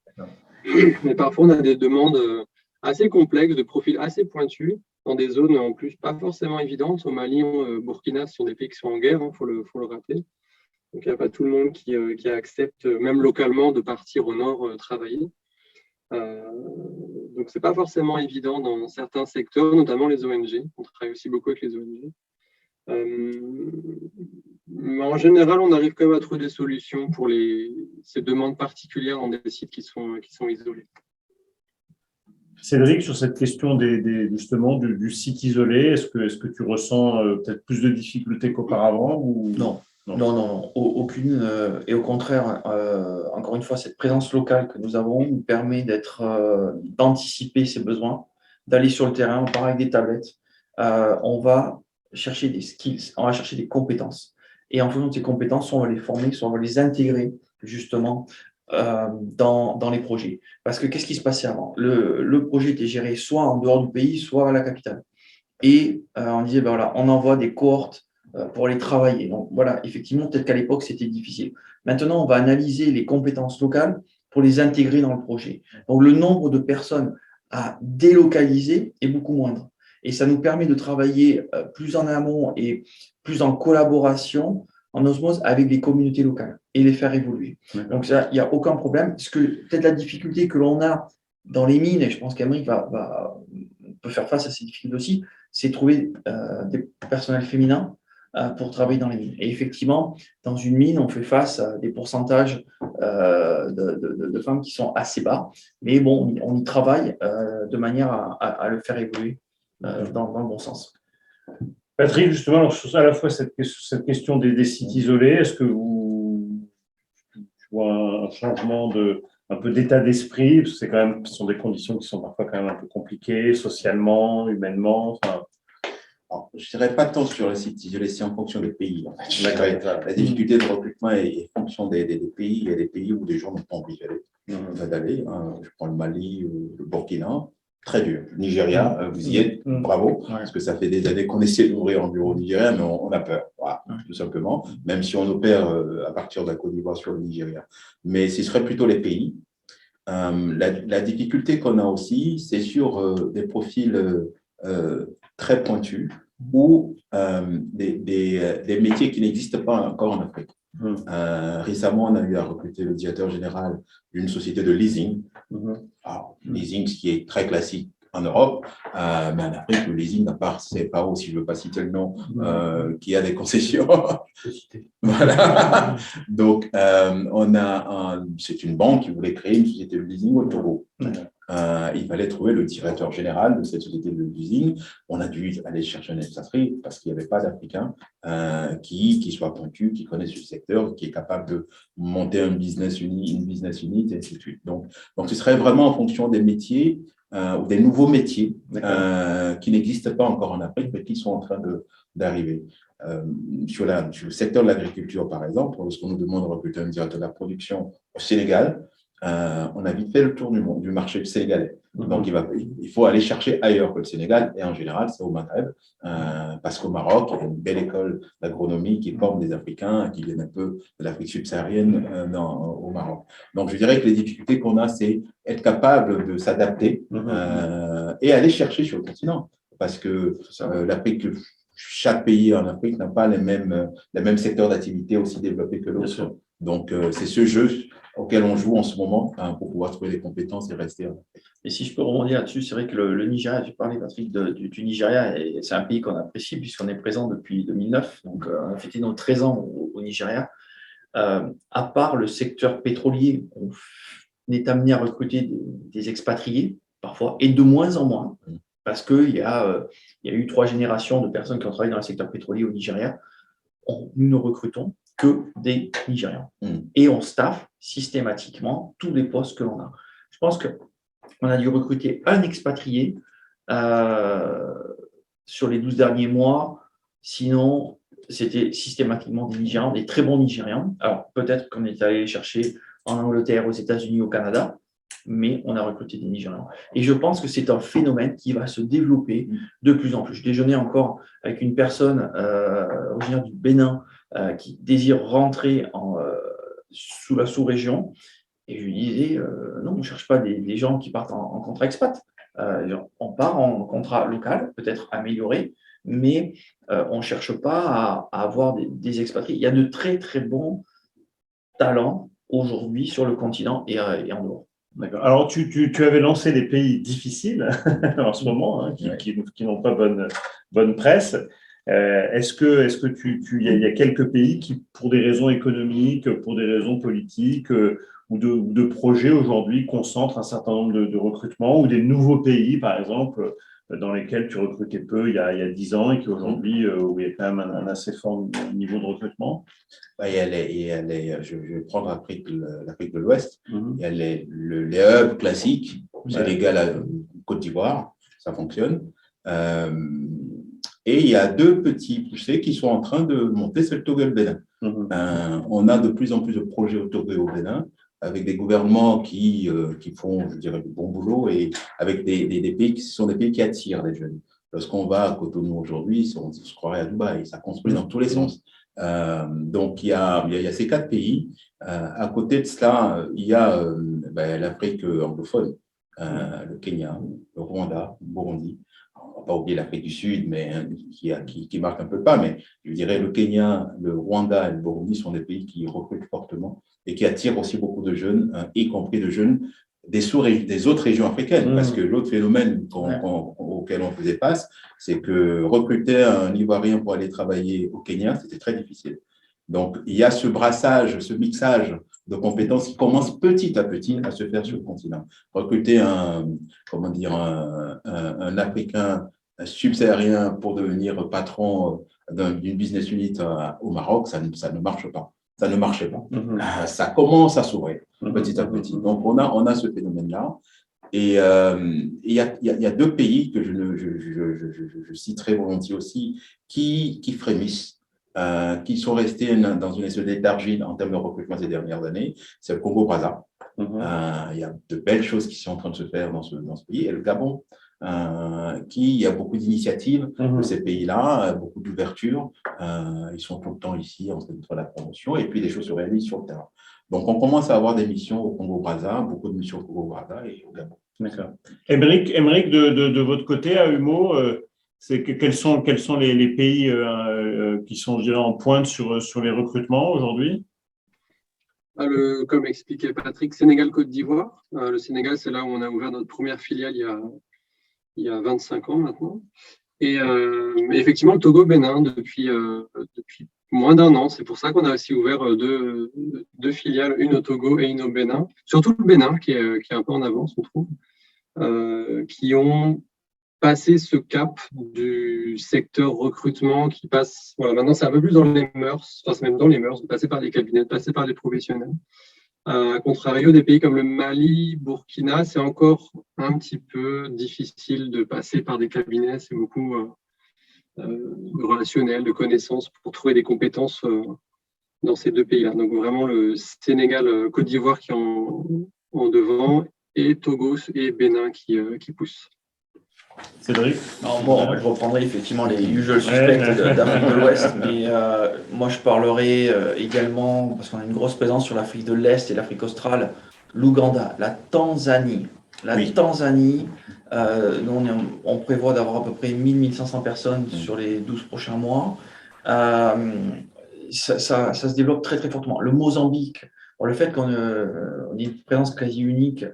Mais parfois, on a des demandes assez complexes, de profils assez pointus, dans des zones en plus pas forcément évidentes. Au Mali, Burkina, ce sont des pays qui sont en guerre, faut le rappeler. Donc, il n'y a pas tout le monde qui accepte, même localement, de partir au nord travailler. Donc, ce n'est pas forcément évident dans certains secteurs, notamment les ONG. On travaille aussi beaucoup avec les ONG. Mais en général, on arrive quand même à trouver des solutions pour ces demandes particulières dans des sites qui sont isolés. Cédric, sur cette question justement du site isolé, est-ce que tu ressens peut-être plus de difficultés qu'auparavant ou... Non, aucune. Et au contraire, encore une fois, cette présence locale que nous avons nous permet d'anticiper ces besoins, d'aller sur le terrain, on part avec des tablettes, on va chercher des skills, on va chercher des compétences. Et en fonction de ces compétences, soit on va les former, soit on va les intégrer justement dans les projets. Parce que qu'est-ce qui se passait avant? Le projet était géré soit en dehors du pays, soit à la capitale. Et on disait, voilà, on envoie des cohortes pour aller travailler. Donc voilà, effectivement, peut-être qu'à l'époque, c'était difficile. Maintenant, on va analyser les compétences locales pour les intégrer dans le projet. Donc le nombre de personnes à délocaliser est beaucoup moindre. Et ça nous permet de travailler plus en amont et plus en collaboration, en osmose avec les communautés locales et les faire évoluer. Donc ça, il n'y a aucun problème. Peut-être la difficulté que l'on a dans les mines, et je pense qu'Amérique peut faire face à ces difficultés aussi, c'est trouver des personnels féminins pour travailler dans les mines. Et effectivement, dans une mine, on fait face à des pourcentages de femmes qui sont assez bas. Mais bon, on y travaille de manière à le faire évoluer dans le bon sens. Patrick, justement, sur à la fois cette question des sites isolés, est-ce que tu vois un changement un peu d'état d'esprit? Parce que ce sont des conditions qui sont parfois quand même un peu compliquées, socialement, humainement. Alors, je ne dirais pas tant sur le site isolé, c'est en fonction des pays. En fait. La difficulté de recrutement est en fonction des pays. Il y a des pays où des gens n'ont pas envie d'aller. Je prends le Mali ou le Burkina. Très dur. Le Nigeria, vous y êtes, bravo, parce que ça fait des années qu'on essaie d'ouvrir un bureau au Nigeria, mais on a peur, voilà, tout simplement, même si on opère à partir de la Côte d'Ivoire sur le Nigeria. Mais ce serait plutôt les pays. La difficulté qu'on a aussi, c'est sur des profils très pointus ou des métiers qui n'existent pas encore en Afrique. Récemment, on a eu à recruter le directeur général d'une société de leasing. Alors, leasing, ce qui est très classique en Europe, mais en Afrique, le leasing, à part CFAO, si je ne veux pas citer le nom, qui a des concessions. Voilà. Donc, c'est une banque qui voulait créer une société de leasing au Togo. Il fallait trouver le directeur général de cette société de leasing. On a dû aller chercher un ex-Afrique parce qu'il n'y avait pas d'Africain qui soit pointu, qui connaisse le secteur, qui est capable de monter une business unit, et ainsi de suite. Donc, ce serait vraiment en fonction des métiers ou des nouveaux métiers qui n'existent pas encore en Afrique, mais qui sont en train d'arriver. Sur le secteur de l'agriculture, par exemple, lorsqu'on nous demande de recruter un directeur de la production au Sénégal, on a vite fait le tour du marché sénégalais. Donc, il faut aller chercher ailleurs que le Sénégal, et en général, c'est au Maghreb, parce qu'au Maroc, il y a une belle école d'agronomie qui forme des Africains qui viennent un peu de l'Afrique subsaharienne au Maroc. Donc, je dirais que les difficultés qu'on a, c'est être capable de s'adapter et aller chercher sur le continent, parce que l'Afrique, chaque pays en Afrique n'a pas les mêmes secteurs d'activité aussi développés que l'autre. Donc, c'est ce jeu auquel on joue en ce moment pour pouvoir trouver des compétences et rester. Et si je peux rebondir là-dessus, c'est vrai que le Nigeria, tu parlais, Patrick, du Nigeria, et c'est un pays qu'on apprécie puisqu'on est présent depuis 2009. Donc, on a fêté nos 13 ans au Nigeria. À part le secteur pétrolier, on est amené à recruter des expatriés parfois, et de moins en moins, parce qu'il y a eu 3 générations de personnes qui ont travaillé dans le secteur pétrolier au Nigeria. Nous ne recrutons que des Nigérians. Et on staffe systématiquement tous les postes que l'on a. Je pense qu'on a dû recruter un expatrié sur les 12 derniers mois. Sinon, c'était systématiquement des Nigérians, des très bons Nigérians. Alors, peut-être qu'on est allé les chercher en Angleterre, aux États-Unis, au Canada, mais on a recruté des Nigérians. Et je pense que c'est un phénomène qui va se développer de plus en plus. Je déjeunais encore avec une personne originaire du Bénin qui désire rentrer sous la sous-région. Et je lui disais, non, on ne cherche pas des gens qui partent en contrat expat. On part en contrat local, peut-être amélioré, mais on ne cherche pas à avoir des expatriés. Il y a de très, très bons talents aujourd'hui sur le continent et en dehors. D'accord. Alors, tu avais lancé des pays difficiles en ce moment, qui n'ont pas bonne presse. Est-ce que il y a quelques pays qui, pour des raisons économiques, pour des raisons politiques ou de projets aujourd'hui, concentrent un certain nombre de recrutements, ou des nouveaux pays, par exemple, dans lesquels tu recrutais peu il y a 10 ans et qui aujourd'hui, où il y a quand même un assez fort niveau de recrutement? Je vais prendre l'Afrique de l'Ouest. Il y a les hubs classiques, Sénégal, Côte d'Ivoire, ça fonctionne. Et il y a 2 petits poussés qui sont en train de monter, c'est le Togo et le Bénin. On a de plus en plus de projets au Togo et au Bénin, avec des gouvernements qui font, je dirais, du bon boulot, et avec des pays qui sont des pays qui attirent les jeunes. Lorsqu'on va à Cotonou aujourd'hui, on se croirait à Dubaï, ça construit dans tous les sens. Donc, il y a ces 4 pays. À côté de cela, il y a l'Afrique anglophone, le Kenya, le Rwanda, le Burundi. On ne va pas oublier l'Afrique du Sud, mais qui marque un peu le pas. Mais je dirais le Kenya, le Rwanda et le Burundi sont des pays qui recrutent fortement et qui attirent aussi beaucoup de jeunes, y compris de jeunes des autres régions africaines. Parce que l'autre phénomène auquel on faisait face, c'est que recruter un Ivoirien pour aller travailler au Kenya, c'était très difficile. Donc, il y a ce brassage, ce mixage de compétences qui commence petit à petit à se faire sur le continent. Recruter un Africain subsaharien pour devenir patron d'une business unit au Maroc, ça ne marche pas. Ça ne marchait pas. Ça commence à s'ouvrir petit à petit. Donc, on a ce phénomène-là. Et il y a 2 pays que je citerai volontiers aussi qui frémissent, qui sont restés dans une espèce d'éthargie en termes de recrutement ces dernières années. C'est le Congo-Brazza. Il y a de belles choses qui sont en train de se faire dans ce pays. Et le Gabon, il y a beaucoup d'initiatives de ces pays-là, beaucoup d'ouverture. Ils sont tout le temps ici en train de faire la promotion, et puis les choses se réalisent sur le terrain. Donc, on commence à avoir des missions au Congo-Brazza, beaucoup de missions au Congo-Brazza et au Gabon. D'accord. Émeric, de votre côté, à Humo, quels sont les pays qui sont, je dirais, en pointe sur les recrutements aujourd'hui? Comme expliquait Patrick, Sénégal-Côte d'Ivoire. Le Sénégal, c'est là où on a ouvert notre première filiale il y a 25 ans maintenant. Et effectivement, le Togo-Bénin, depuis moins d'1 an. C'est pour ça qu'on a aussi ouvert 2 filiales, une au Togo et une au Bénin. Surtout le Bénin, qui est un peu en avance, on trouve, qui ont passé ce cap du secteur recrutement qui passe. Voilà, maintenant, c'est un peu plus dans les mœurs, enfin, c'est même dans les mœurs, de passer par des cabinets, de passer par des professionnels. À contrario, des pays comme le Mali, Burkina, c'est encore un petit peu difficile de passer par des cabinets. C'est beaucoup de relationnel, de connaissances pour trouver des compétences dans ces 2 pays-là. Donc vraiment le Sénégal, Côte d'Ivoire qui est en devant, et Togo et Bénin qui poussent. Cédric? Je reprendrai effectivement les usual suspects d'Afrique de l'Ouest, mais moi je parlerai également, parce qu'on a une grosse présence sur l'Afrique de l'Est et l'Afrique australe, l'Ouganda, la Tanzanie. Tanzanie, nous on prévoit d'avoir à peu près 1000-1500 personnes sur les 12 prochains mois. Ça se développe très très fortement. Le Mozambique, le fait qu'on ait une présence quasi unique,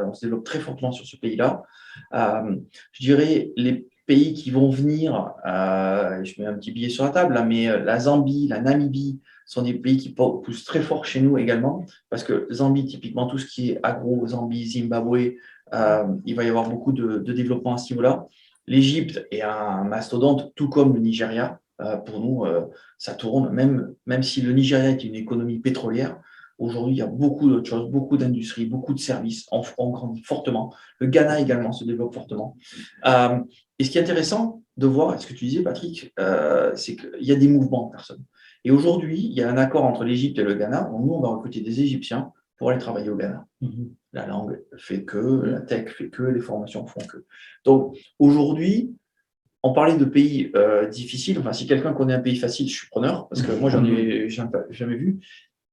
on se développe très fortement sur ce pays-là. Je dirais les pays qui vont venir, je mets un petit billet sur la table, là, mais la Zambie, la Namibie sont des pays qui poussent très fort chez nous également, parce que Zambie, typiquement, tout ce qui est agro, Zambie, Zimbabwe, il va y avoir beaucoup de développement à ce niveau-là. L'Égypte est un mastodonte, tout comme le Nigeria. Pour nous, ça tourne, même si le Nigeria est une économie pétrolière. Aujourd'hui, il y a beaucoup d'autres choses, beaucoup d'industries, beaucoup de services. On grandit fortement. Le Ghana également se développe fortement. Et ce qui est intéressant de voir, et ce que tu disais, Patrick, c'est qu'il y a des mouvements de personnes. Et aujourd'hui, il y a un accord entre l'Égypte et le Ghana. Donc, nous, on va recruter des Égyptiens pour aller travailler au Ghana. La langue fait que, la tech fait que, les formations font que. Donc, aujourd'hui, on parlait de pays difficiles. Enfin, si quelqu'un connaît un pays facile, je suis preneur, parce que moi, j'en ai jamais vu.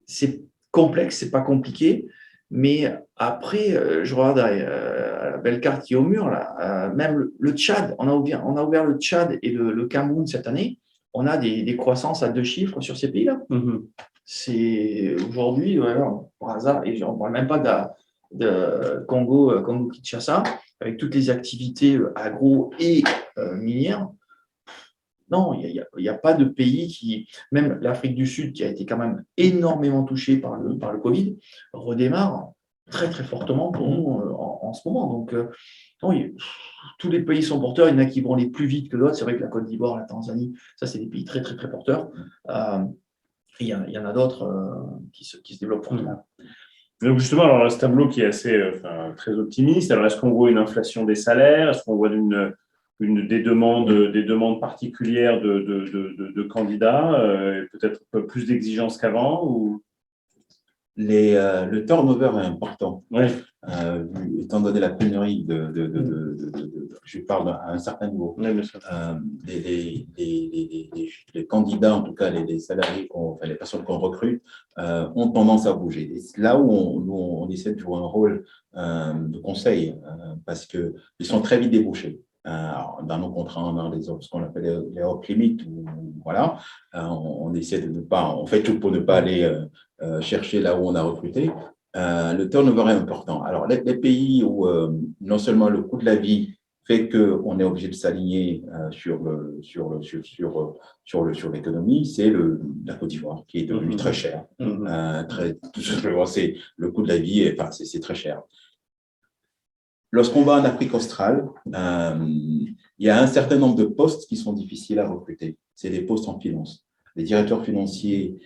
C'est complexe, c'est pas compliqué. Mais après, je regarde la belle carte qui est au mur, là. Même le Tchad, on a ouvert le Tchad et le Cameroun cette année. On a des croissances à 2 chiffres sur ces pays-là. C'est aujourd'hui, par hasard, et on ne parle même pas de Congo-Kinshasa, avec toutes les activités agro et minières. Non, il n'y a pas de pays qui, même l'Afrique du Sud, qui a été quand même énormément touchée par le Covid, redémarre très, très fortement pour nous en ce moment. Donc, non, tous les pays sont porteurs. Il y en a qui vont aller plus vite que d'autres. C'est vrai que la Côte d'Ivoire, la Tanzanie, ça, c'est des pays très, très, très porteurs. Il y en a d'autres qui se développent fortement. Donc justement, alors ce tableau qui est assez très optimiste. Alors, est-ce qu'on voit une inflation des salaires? Est-ce qu'on voit des demandes particulières de candidats, peut-être un peu plus d'exigences qu'avant ou... Le turnover est important. Ouais. Étant donné la pénurie je parle à un certain niveau. Oui, bien sûr. Les candidats, en tout cas les salariés, les personnes qu'on recrute, ont tendance à bouger. Et c'est là où on essaie de jouer un rôle de conseil, parce qu'ils sont très vite débouchés. Dans nos contrats, on a ce qu'on appelle les off limits, voilà, on essaie de ne pas, on fait tout pour ne pas aller chercher là où on a recruté. Le turnover est important. Alors, les pays où non seulement le coût de la vie fait qu'on est obligé de s'aligner sur l'économie, c'est la Côte d'Ivoire qui est devenue très chère. Tout simplement, c'est le coût de la vie, c'est très cher. Lorsqu'on va en Afrique australe, il y a un certain nombre de postes qui sont difficiles à recruter. C'est des postes en finance. Les directeurs financiers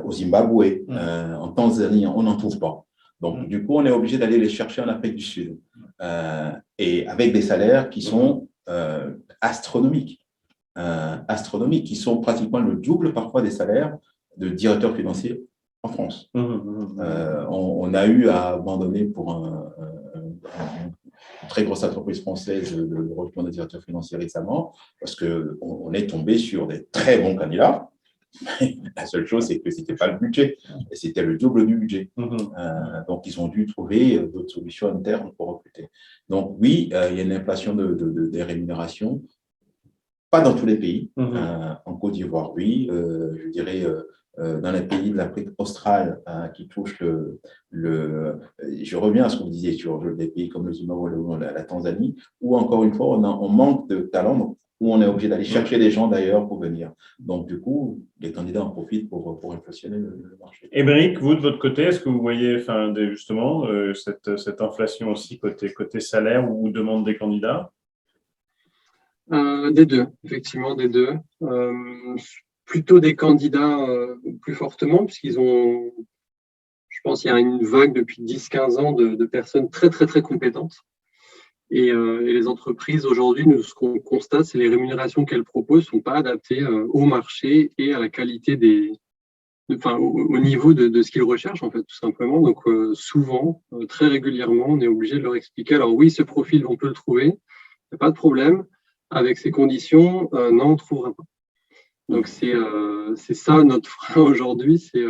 au Zimbabwe, en Tanzanie, on n'en trouve pas. Donc, du coup, on est obligé d'aller les chercher en Afrique du Sud. Et avec des salaires qui sont astronomiques, qui sont pratiquement le double parfois des salaires de directeurs financiers en France. On a eu à abandonner pour une très grosse entreprise française le recrutement des directeurs financiers récemment, parce qu'on est tombé sur des très bons candidats. La seule chose, c'est que ce n'était pas le budget, et c'était le double du budget. Donc, ils ont dû trouver d'autres solutions internes pour recruter. Donc, oui, il y a une inflation des rémunérations, pas dans tous les pays. En Côte d'Ivoire, oui, je dirais dans les pays de l'Afrique australe qui touchent je reviens à ce que vous disiez sur des pays comme le Zimbabwe ou la Tanzanie, où encore une fois, on manque de talent, où on est obligé d'aller chercher des gens d'ailleurs pour venir. Donc, du coup, les candidats en profitent pour inflationner le marché. Émeric, vous, de votre côté, est-ce que vous voyez justement cette inflation aussi côté salaire ou demande des candidats? Des deux, effectivement, des deux. Plutôt des candidats plus fortement, puisqu'ils ont, je pense, il y a une vague depuis 10-15 ans de personnes très, très, très compétentes. Et les entreprises, aujourd'hui, ce qu'on constate, c'est que les rémunérations qu'elles proposent ne sont pas adaptées au marché et à la qualité au niveau de ce qu'ils recherchent, en fait, tout simplement. Donc, souvent, très régulièrement, on est obligé de leur expliquer, alors oui, ce profil, on peut le trouver, il n'y a pas de problème. Avec ces conditions, non, on ne trouvera pas. Donc, c'est ça notre frein aujourd'hui, c'est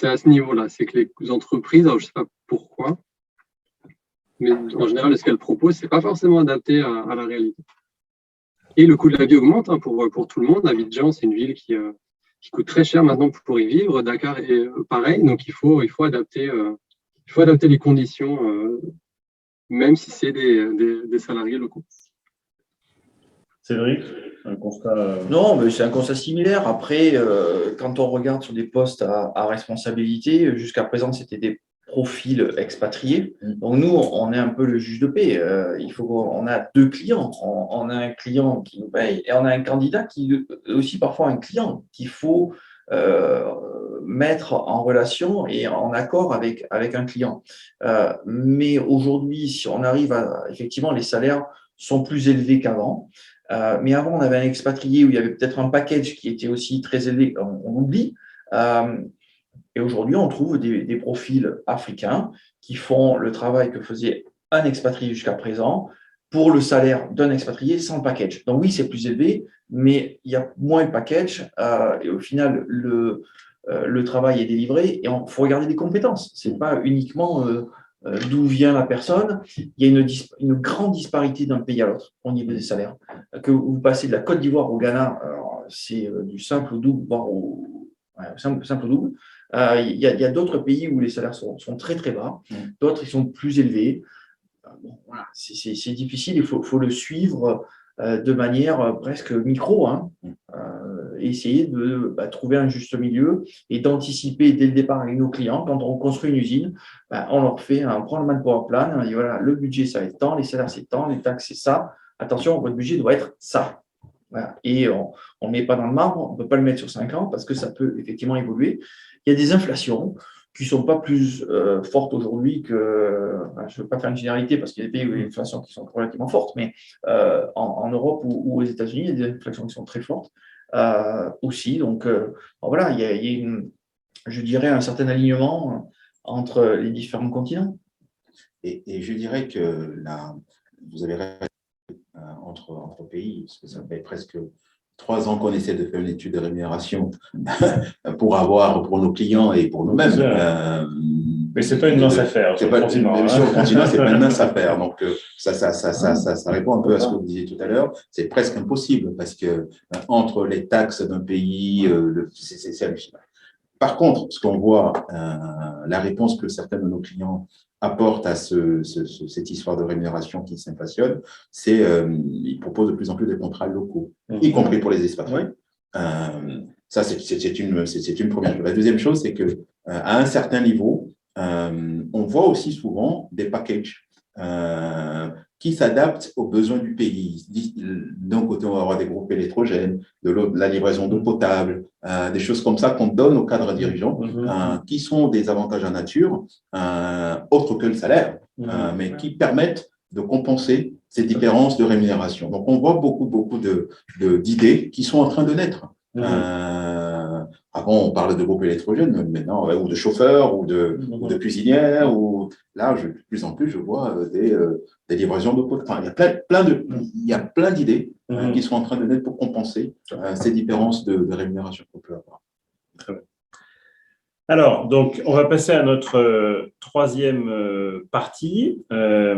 à ce niveau-là. C'est que les entreprises, alors je ne sais pas pourquoi, mais en général, ce qu'elles proposent, ce n'est pas forcément adapté à la réalité. Et le coût de la vie augmente pour tout le monde. Abidjan, c'est une ville qui coûte très cher maintenant pour y vivre. Dakar est pareil, donc il faut adapter les conditions, même si c'est des salariés locaux. Cédric, un constat Non, mais c'est un constat similaire. Après, quand on regarde sur des postes à responsabilité, jusqu'à présent, c'était des profils expatriés. Donc, nous, on est un peu le juge de paix. On a deux clients. On a un client qui nous paye et on a un candidat qui est aussi parfois un client qu'il faut euh, mettre en relation et en accord avec un client. Mais aujourd'hui, si on arrive effectivement, les salaires sont plus élevés qu'avant. Mais avant, on avait un expatrié où il y avait peut-être un package qui était aussi très élevé, on oublie. Et aujourd'hui, on trouve des profils africains qui font le travail que faisait un expatrié jusqu'à présent pour le salaire d'un expatrié sans le package. Donc oui, c'est plus élevé, mais il y a moins de package et au final, le travail est délivré et il faut regarder les compétences. Ce n'est pas uniquement d'où vient la personne. Il y a une grande disparité d'un pays à l'autre au niveau des salaires. Que vous passez de la Côte d'Ivoire au Ghana, c'est du simple au double, voire simple au double. Il y a d'autres pays où les salaires sont très très bas, d'autres ils sont plus élevés. Bon, voilà, c'est difficile, il faut le suivre de manière presque micro, hein, essayer de trouver un juste milieu et d'anticiper dès le départ avec nos clients. Quand on construit une usine, on leur fait on prend le manpower plan, on dit voilà, le budget ça va être tant, les salaires c'est tant, les taxes c'est ça. Attention, votre budget doit être ça. Voilà. Et on ne met pas dans le marbre, on ne peut pas le mettre sur 5 ans parce que ça peut effectivement évoluer. Il y a des inflations qui ne sont pas plus fortes aujourd'hui que, je ne veux pas faire une généralité parce qu'il y a des pays où il y a des inflations qui sont relativement fortes, mais en Europe ou aux États-Unis, il y a des inflations qui sont très fortes aussi. Donc voilà, il y a je dirais un certain alignement entre les différents continents. Et je dirais que là, vous avez raison entre pays, parce que ça fait presque 3 ans qu'on essaie de faire une étude de rémunération pour nos clients et pour nous-mêmes. Mais ce n'est pas une mince affaire sur le continent. Sur le continent, ce n'est pas une mince affaire. Donc, ça répond un peu à ce que vous disiez tout à l'heure. C'est presque impossible parce que entre les taxes d'un pays, c'est hallucinant. Par contre, ce qu'on voit, la réponse que certains de nos clients apportent à cette histoire de rémunération qui s'inflationne, c'est qu'ils proposent de plus en plus de contrats locaux, y compris pour les expatriés. Ça, c'est une première chose. La deuxième chose, c'est que à un certain niveau, on voit aussi souvent des packages qui s'adaptent aux besoins du pays. D'un côté, on va avoir des groupes électrogènes, de l'autre, la livraison d'eau potable, des choses comme ça qu'on donne aux cadres dirigeants, qui sont des avantages en nature, autres que le salaire, mais qui permettent de compenser ces différences de rémunération. Donc, on voit beaucoup d'idées qui sont en train de naître. Avant, on parlait de groupes électrogènes, maintenant, ou de chauffeurs, ou de cuisinières, ou là, de plus en plus, je vois des livraisons d'eau potable. Enfin, il y a plein d'idées qui sont en train de naître pour compenser ces différences de rémunération qu'on peut avoir. Très bien. Alors, donc, on va passer à notre troisième partie. Alors,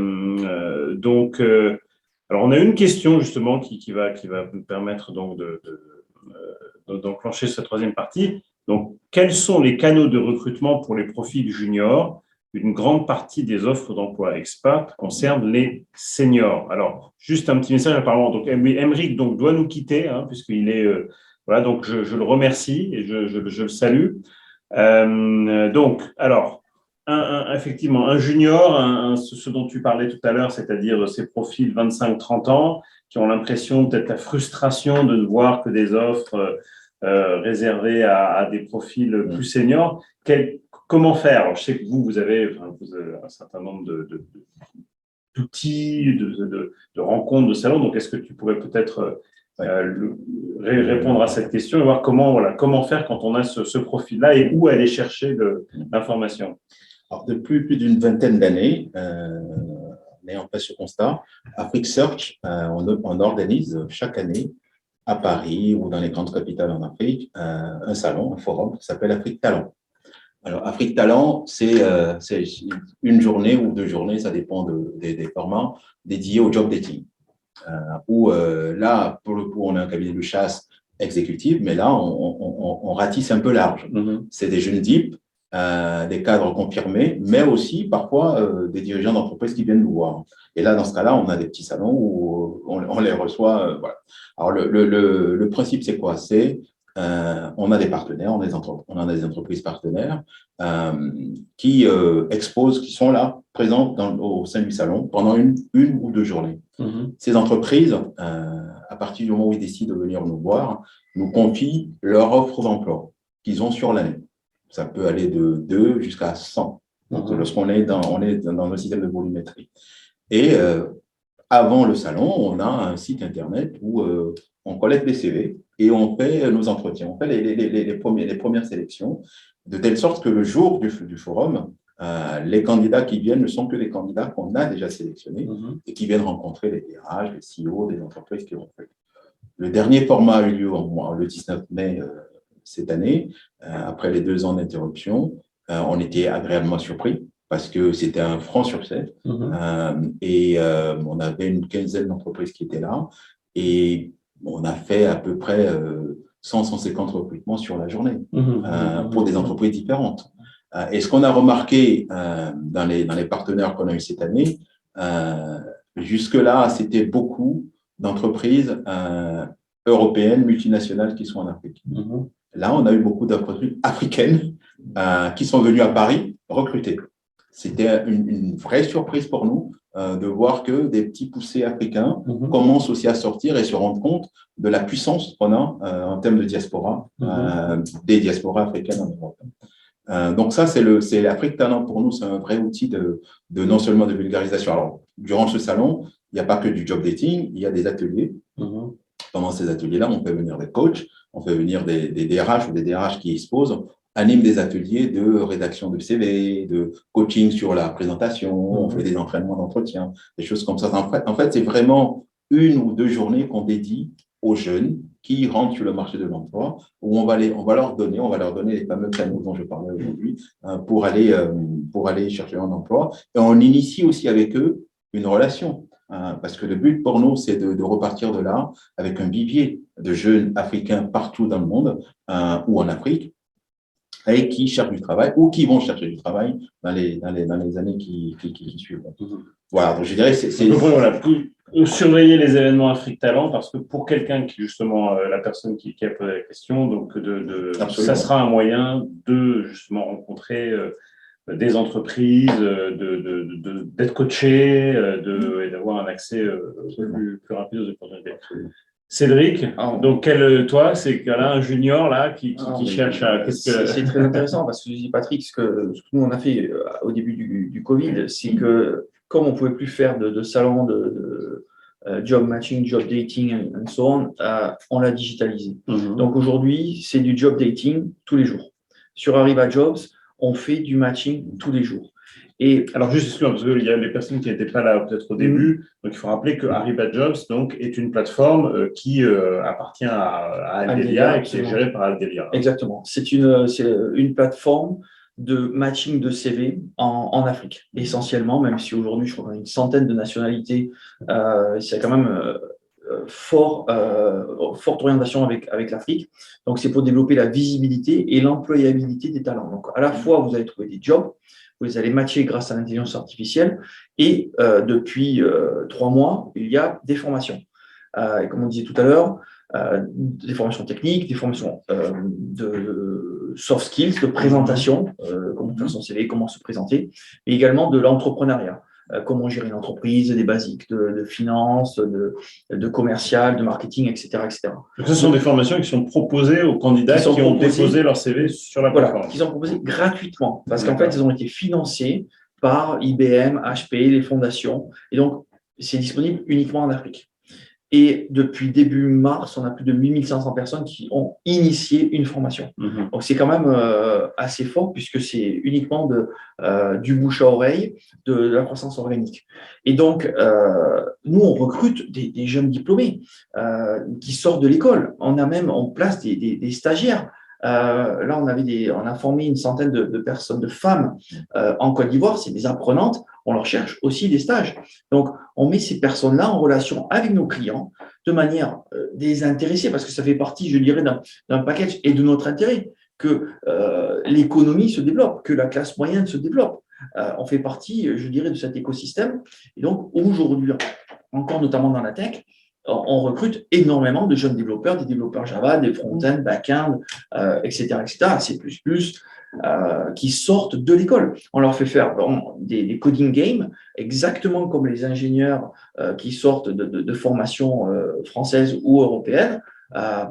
on a une question justement qui va nous permettre donc d'enclencher cette troisième partie. Donc, quels sont les canaux de recrutement pour les profils juniors? Une grande partie des offres d'emploi expat concerne les seniors. Alors, juste un petit message apparemment. Donc, Aymeric doit nous quitter, hein, puisqu'il est… voilà, donc je le remercie et je le salue. Donc, alors, effectivement, un junior, ce dont tu parlais tout à l'heure, c'est-à-dire ces profils 25-30 ans, qui ont l'impression, peut-être la frustration de ne voir que des offres réservées à des profils plus seniors. Comment faire? Alors, je sais que vous avez un certain nombre d'outils, de rencontres, de salons. Donc, est-ce que tu pourrais peut-être répondre à cette question et voir comment faire quand on a ce profil-là et où aller chercher l'information? Alors, depuis plus d'une vingtaine d'années, en ayant fait ce constat, Afrique Search, on organise chaque année à Paris ou dans les grandes capitales en Afrique un salon, un forum qui s'appelle Afrique Talent. Alors, Afrique Talent, c'est une journée ou 2 journées, ça dépend des formats, dédiés au job dating. Où là, pour le coup, on a un cabinet de chasse exécutif, mais là, on ratisse un peu large. C'est des jeunes types des cadres confirmés, mais aussi parfois des dirigeants d'entreprise qui viennent nous voir. Et là, dans ce cas-là, on a des petits salons où on les reçoit. Voilà. Alors, le principe, c'est quoi? On a des partenaires, on a des entreprises partenaires qui exposent, qui sont là, présentes au sein du salon pendant une ou 2 journées. Ces entreprises, à partir du moment où ils décident de venir nous voir, nous confient leur offre d'emploi qu'ils ont sur l'année. Ça peut aller de 2 jusqu'à 100. Donc, lorsqu'on est dans le système de volumétrie. Et avant le salon, on a un site internet où on collecte des CV et on fait nos entretiens. On fait les premières sélections, de telle sorte que le jour du forum, les candidats qui viennent ne sont que des candidats qu'on a déjà sélectionnés et qui viennent rencontrer les DRH, les CEO des entreprises qui ont fait. Le dernier format a eu lieu le 19 mai cette année, après les 2 ans d'interruption. On était agréablement surpris parce que c'était un franc succès et on avait une quinzaine d'entreprises qui étaient là et on a fait à peu près 100-150 recrutements sur la journée pour des entreprises différentes. Et ce qu'on a remarqué dans les partenaires qu'on a eu cette année, jusque-là, c'était beaucoup d'entreprises européennes, multinationales qui sont en Afrique. Là, on a eu beaucoup d'entreprises africaines qui sont venues à Paris recruter. C'était une vraie surprise pour nous de voir que des petits poussés africains commencent aussi à sortir et se rendre compte de la puissance qu'on a en termes de diaspora, des diasporas africaines en Europe. Donc ça, c'est l'Afrique Talent pour nous, c'est un vrai outil de non seulement de vulgarisation. Alors, durant ce salon, il n'y a pas que du job dating, il y a des ateliers. Pendant ces ateliers-là, on fait venir des coachs, on fait venir des DRH ou des DRH qui exposent, animent des ateliers de rédaction de CV, de coaching sur la présentation, on fait des entraînements d'entretien, des choses comme ça. En fait, c'est vraiment 1 ou 2 journées qu'on dédie aux jeunes qui rentrent sur le marché de l'emploi, où on va leur donner les fameux canaux dont je parlais aujourd'hui pour aller chercher un emploi. Et on initie aussi avec eux une relation. Parce que le but pour nous, c'est de repartir de là avec un vivier de jeunes africains partout dans le monde ou en Afrique et qui cherchent du travail ou qui vont chercher du travail dans les années qui suivront. Voilà, donc je dirais voilà, surveiller les événements Afrique Talent parce que pour quelqu'un qui, justement, la personne qui a posé la question, donc ça sera un moyen de justement rencontrer des entreprises, d'être coaché et d'avoir un accès plus rapide aux opportunités. Cédric, donc toi, c'est un junior là qui cherche à… C'est très intéressant parce que je dis Patrick, ce que nous on a fait au début du Covid, c'est que comme on ne pouvait plus faire de salon de job matching, job dating and so on l'a digitalisé. Donc aujourd'hui, c'est du job dating tous les jours. Sur Arriva Jobs, on fait du matching tous les jours. Et alors, juste, excuse-moi, parce qu'il y a des personnes qui n'étaient pas là peut-être au début, donc il faut rappeler que Arriva Jobs donc, est une plateforme qui appartient à Aldelia et qui est gérée par Aldelia. Exactement. C'est une plateforme de matching de CV en Afrique, essentiellement, même si aujourd'hui, je crois qu'on a une centaine de nationalités, c'est quand même forte orientation avec l'Afrique. Donc, c'est pour développer la visibilité et l'employabilité des talents. Donc, à la fois, vous allez trouver des jobs, vous allez matcher grâce à l'intelligence artificielle et depuis 3 mois, il y a des formations. Et comme on disait tout à l'heure, des formations techniques, des formations de soft skills, de présentation, comment faire son CV, comment se présenter, mais également de l'entrepreneuriat. Comment gérer une entreprise, des basiques de finance, de commercial, de marketing, etc., etc. Donc, ce sont des formations qui sont proposées aux candidats qui ont déposé leur CV sur la plateforme. Voilà, qui sont proposées gratuitement, parce qu'en fait, ils ont été financés par IBM, HP, les fondations, et donc, c'est disponible uniquement en Afrique. Et depuis début mars, on a plus de 1500 personnes qui ont initié une formation. Donc, c'est quand même assez fort puisque c'est uniquement du bouche à oreille, de la croissance organique. Et donc, nous, on recrute des jeunes diplômés qui sortent de l'école. On place des stagiaires. Là, on a formé une centaine de personnes, de femmes en Côte d'Ivoire, c'est des apprenantes, on leur cherche aussi des stages. Donc, on met ces personnes-là en relation avec nos clients de manière désintéresser, parce que ça fait partie, je dirais, d'un package et de notre intérêt, que l'économie se développe, que la classe moyenne se développe. On fait partie, je dirais, de cet écosystème. Et donc, aujourd'hui, encore notamment dans la tech, on recrute énormément de jeunes développeurs, des développeurs Java, des front-end, back-end, etc., C++, qui sortent de l'école. On leur fait faire des coding games, exactement comme les ingénieurs qui sortent de formations françaises ou européennes,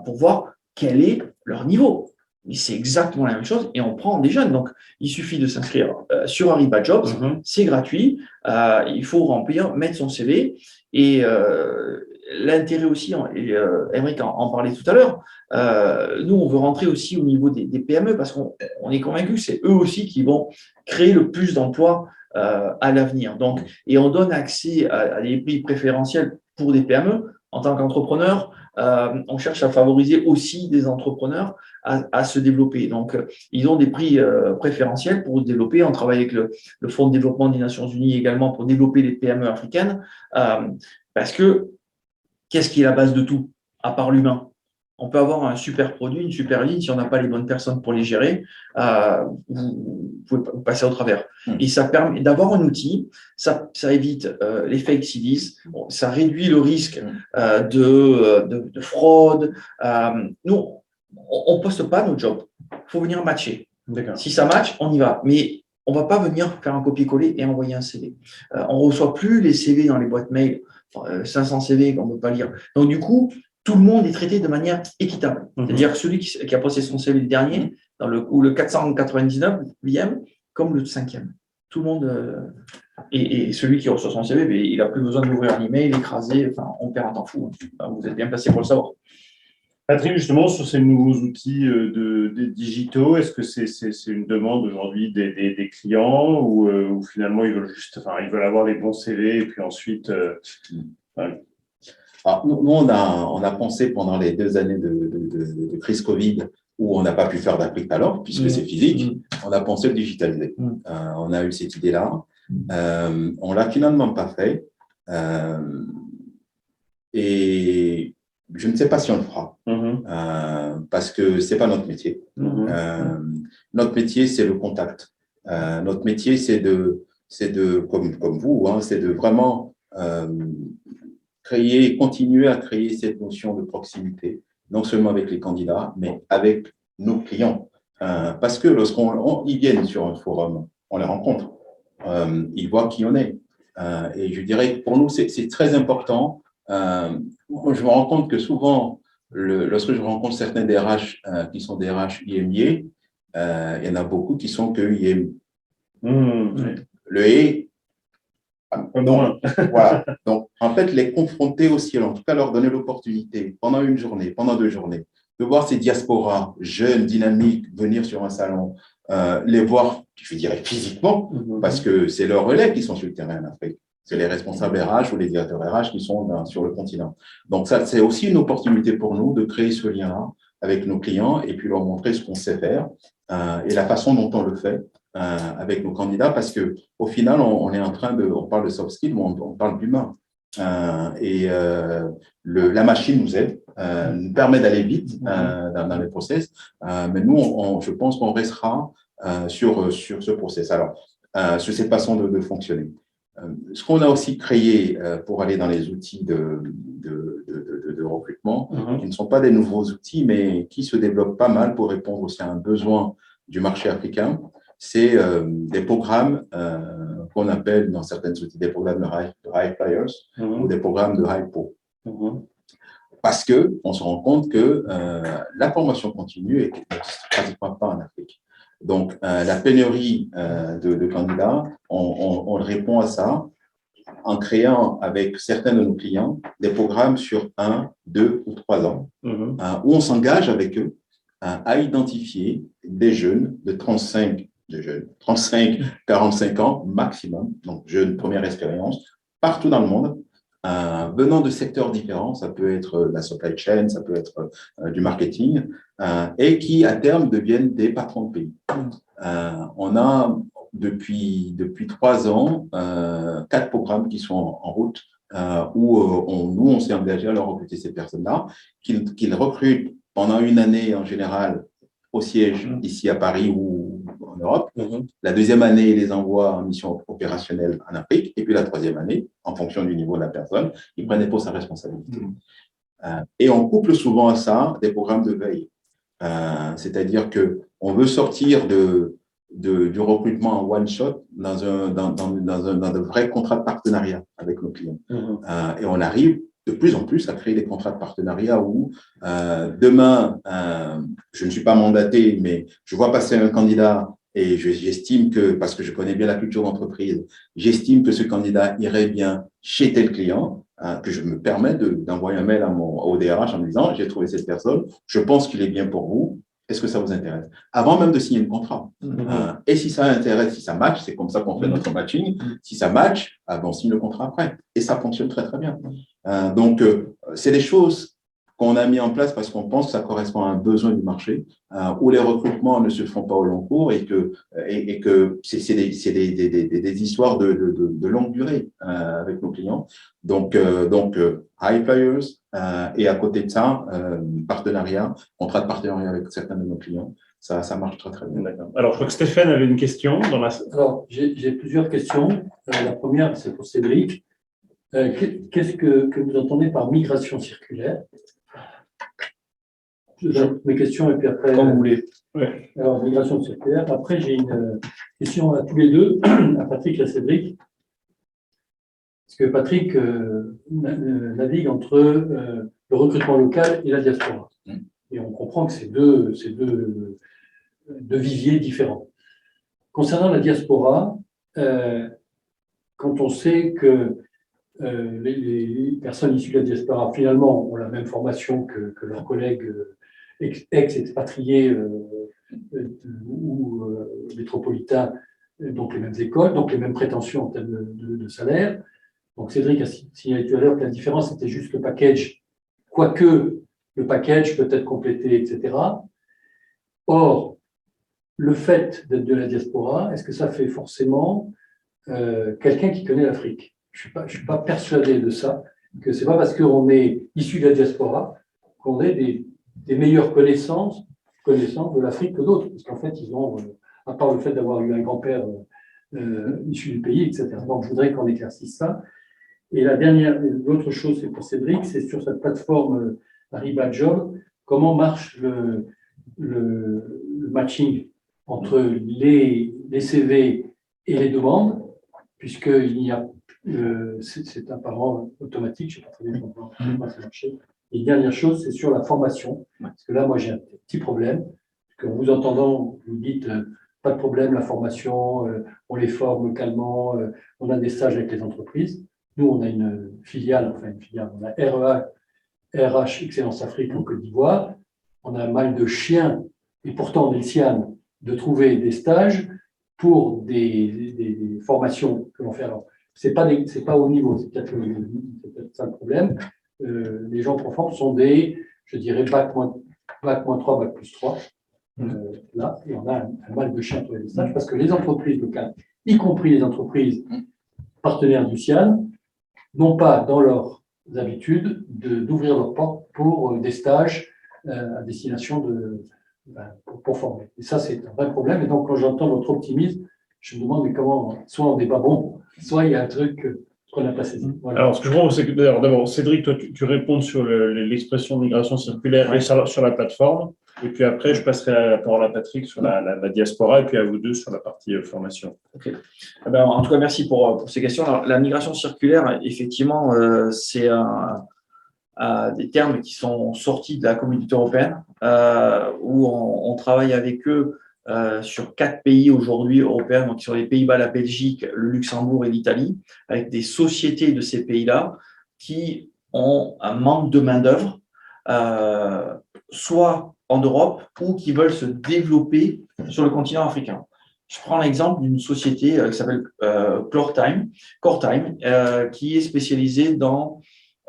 pour voir quel est leur niveau. Mais c'est exactement la même chose et on prend des jeunes. Donc, il suffit de s'inscrire sur Ariba Jobs, c'est gratuit, il faut remplir, mettre son CV et l'intérêt aussi, et Aymeric en parlait tout à l'heure, nous, on veut rentrer aussi au niveau des PME parce qu'on est convaincu que c'est eux aussi qui vont créer le plus d'emplois à l'avenir. Donc, et on donne accès à des prix préférentiels pour des PME. En tant qu'entrepreneur, on cherche à favoriser aussi des entrepreneurs à se développer. Donc, ils ont des prix préférentiels pour se développer. On travaille avec le Fonds de développement des Nations Unies également pour développer les PME africaines parce que qu'est-ce qui est la base de tout, à part l'humain? On peut avoir un super produit, une super ligne, si on n'a pas les bonnes personnes pour les gérer, vous pouvez passer au travers. Et ça permet d'avoir un outil, ça évite les fake CDs, ça réduit le risque de fraude. Nous, on ne poste pas nos jobs, il faut venir matcher. Si ça match, on y va. Mais on ne va pas venir faire un copier-coller et envoyer un CV. On ne reçoit plus les CV dans les boîtes mail, 500 CV qu'on ne peut pas lire. Donc, du coup, tout le monde est traité de manière équitable. C'est-à-dire celui qui a posté son CV le dernier, ou le 499e, comme le 5e. Tout le monde. Et celui qui reçoit son CV, il n'a plus besoin d'ouvrir un email, écraser. Enfin, on perd un temps fou. Enfin, vous êtes bien placé pour le savoir. Patrick, justement, sur ces nouveaux outils digitaux, est-ce que c'est une demande aujourd'hui des clients ou finalement ils veulent avoir les bons CV et puis ensuite. Alors, nous, on a pensé pendant les 2 années de crise Covid où on n'a pas pu faire d'appli tout à l'heure puisque c'est physique, on a pensé le digitaliser. On a eu cette idée-là. On ne l'a finalement pas fait. Et je ne sais pas si on le fera parce que ce n'est pas notre métier. Notre métier, c'est le contact. Notre métier, c'est de comme vous, c'est de vraiment continuer à créer cette notion de proximité, non seulement avec les candidats, mais avec nos clients. Parce que lorsqu'ils viennent sur un forum, on les rencontre, ils voient qui on est. Et je dirais que pour nous, c'est très important. Je me rends compte que souvent, lorsque je rencontre certains DRH qui sont DRH IMIA, il y en a beaucoup qui sont que IM. Le E, non. Voilà. Donc, en fait, les confronter au ciel, en tout cas leur donner l'opportunité pendant une journée, pendant 2 journées, de voir ces diasporas jeunes, dynamiques, venir sur un salon, les voir, je dirais physiquement, parce que c'est leurs relais qui sont sur le terrain en Afrique. C'est les responsables RH ou les directeurs RH qui sont sur le continent. Donc, ça, c'est aussi une opportunité pour nous de créer ce lien-là avec nos clients et puis leur montrer ce qu'on sait faire et la façon dont on le fait avec nos candidats parce qu'au final, on est en train on parle de soft skills, mais on parle d'humain. La machine nous aide, nous permet d'aller vite dans les process, mais nous, je pense qu'on restera sur ce process. Alors, sur cette façon de fonctionner. Ce qu'on a aussi créé pour aller dans les outils de recrutement, qui ne sont pas des nouveaux outils, mais qui se développent pas mal pour répondre aussi à un besoin du marché africain, c'est des programmes qu'on appelle dans certaines outils des programmes de high flyers ou des programmes de high po. Parce qu'on se rend compte que la formation continue n'existe pratiquement pas en Afrique. Donc, la pénurie de candidats, on répond à ça en créant avec certains de nos clients des programmes sur 1, 2 ou 3 ans où on s'engage avec eux à identifier des jeunes de 35-45 ans maximum, donc jeunes première expérience, partout dans le monde, venant de secteurs différents, ça peut être la supply chain, ça peut être du marketing, et qui à terme deviennent des patrons de pays. On a depuis 3 ans 4 programmes qui sont en route où nous on s'est engagé à leur recruter ces personnes-là, qu'ils recrutent pendant une année en général au siège ici à Paris ou en Europe. La deuxième année, ils les envoient en mission opérationnelle en Afrique. Et puis la troisième année, en fonction du niveau de la personne, ils prennent les postes à responsabilité. Et on couple souvent à ça des programmes de veille. C'est-à-dire qu'on veut sortir du recrutement en one-shot dans de vrais contrats de partenariat avec nos clients. Et on arrive de plus en plus à créer des contrats de partenariat où demain, je ne suis pas mandaté, mais je vois passer un candidat et j'estime que, parce que je connais bien la culture d'entreprise, j'estime que ce candidat irait bien chez tel client, que je me permets d'envoyer un mail au DRH en me disant, j'ai trouvé cette personne, je pense qu'il est bien pour vous, est-ce que ça vous intéresse? Avant même de signer le contrat. Et si ça intéresse, si ça match, c'est comme ça qu'on fait notre matching. Si ça match, on signe le contrat après. Et ça fonctionne très, très bien. Donc, c'est des choses qu'on a mis en place parce qu'on pense que ça correspond à un besoin du marché, où les recrutements ne se font pas au long cours et que c'est des histoires de longue durée avec nos clients. Donc high flyers, et à côté de ça, contrat de partenariat avec certains de nos clients, ça marche très, très bien. D'accord. Alors, je crois que Stéphane avait une question. Alors, j'ai plusieurs questions. La première, c'est pour Cédric. Qu'est-ce que vous entendez par migration circulaire? Je donne mes questions et puis après… Comme vous voulez. Ouais. Alors, migration circulaire. Après, j'ai une question à tous les deux, à Patrick et à Cédric. Parce que Patrick navigue entre le recrutement local et la diaspora. Et on comprend que c'est deux viviers différents. Concernant la diaspora, quand on sait que les personnes issues de la diaspora, finalement, ont la même formation que leurs collègues ex-expatriés ou métropolitains, donc les mêmes écoles, donc les mêmes prétentions en termes de salaire. Donc Cédric a signalé tout à l'heure que la différence était juste le package, quoique le package peut être complété, etc. Or, le fait d'être de la diaspora, est-ce que ça fait forcément quelqu'un qui connaît l'Afrique? Je ne suis pas persuadé de ça, que ce n'est pas parce qu'on est issu de la diaspora qu'on ait des meilleures connaissances de l'Afrique que d'autres, parce qu'en fait, ils ont, à part le fait d'avoir eu un grand-père issu du pays, etc. Donc, je voudrais qu'on éclaircisse ça. Et l'autre chose, c'est pour Cédric, c'est sur cette plateforme Ariba Job, comment marche le matching entre les CV et les demandes, puisqu'il y a c'est apparent automatique, je ne sais pas très bien comment ça marche. Et une dernière chose, c'est sur la formation, parce que là, moi, j'ai un petit problème, parce qu'en vous entendant, vous dites, pas de problème, la formation, on les forme localement, on a des stages avec les entreprises. Nous, on a une filiale, on a REA, RH Excellence Afrique en Côte d'Ivoire, on a un mal de chien, et pourtant on est le SIAN, de trouver des stages pour des formations que l'on fait. Alors, c'est pas au niveau, c'est peut-être ça le problème. Les gens qu'on forme sont je dirais, bac moins 3, bac plus 3. Là, et on a un mal de chien pour les stages, parce que les entreprises locales, y compris les entreprises partenaires du SIAN, n'ont pas dans leurs habitudes d'ouvrir leurs portes pour des stages à destination pour former. Et ça, c'est un vrai problème. Et donc, quand j'entends votre optimisme, je me demande mais comment, soit on n'est pas bon, soit il y a un truc qu'on n'a pas saisi. Voilà. Alors, ce que je vois, c'est que d'abord, Cédric, toi, tu réponds sur l'expression de migration circulaire et sur la plateforme. Et puis après, je passerai la parole à Patrick sur la diaspora et puis à vous deux sur la partie formation. Okay. En tout cas, merci pour ces questions. Alors, la migration circulaire, effectivement, c'est des termes qui sont sortis de la communauté européenne, où on travaille avec eux sur 4 pays aujourd'hui européens, donc sur les Pays-Bas, la Belgique, le Luxembourg et l'Italie, avec des sociétés de ces pays-là qui ont un manque de main-d'œuvre, soit en Europe ou qui veulent se développer sur le continent africain. Je prends l'exemple d'une société qui s'appelle CoreTime, qui est spécialisée dans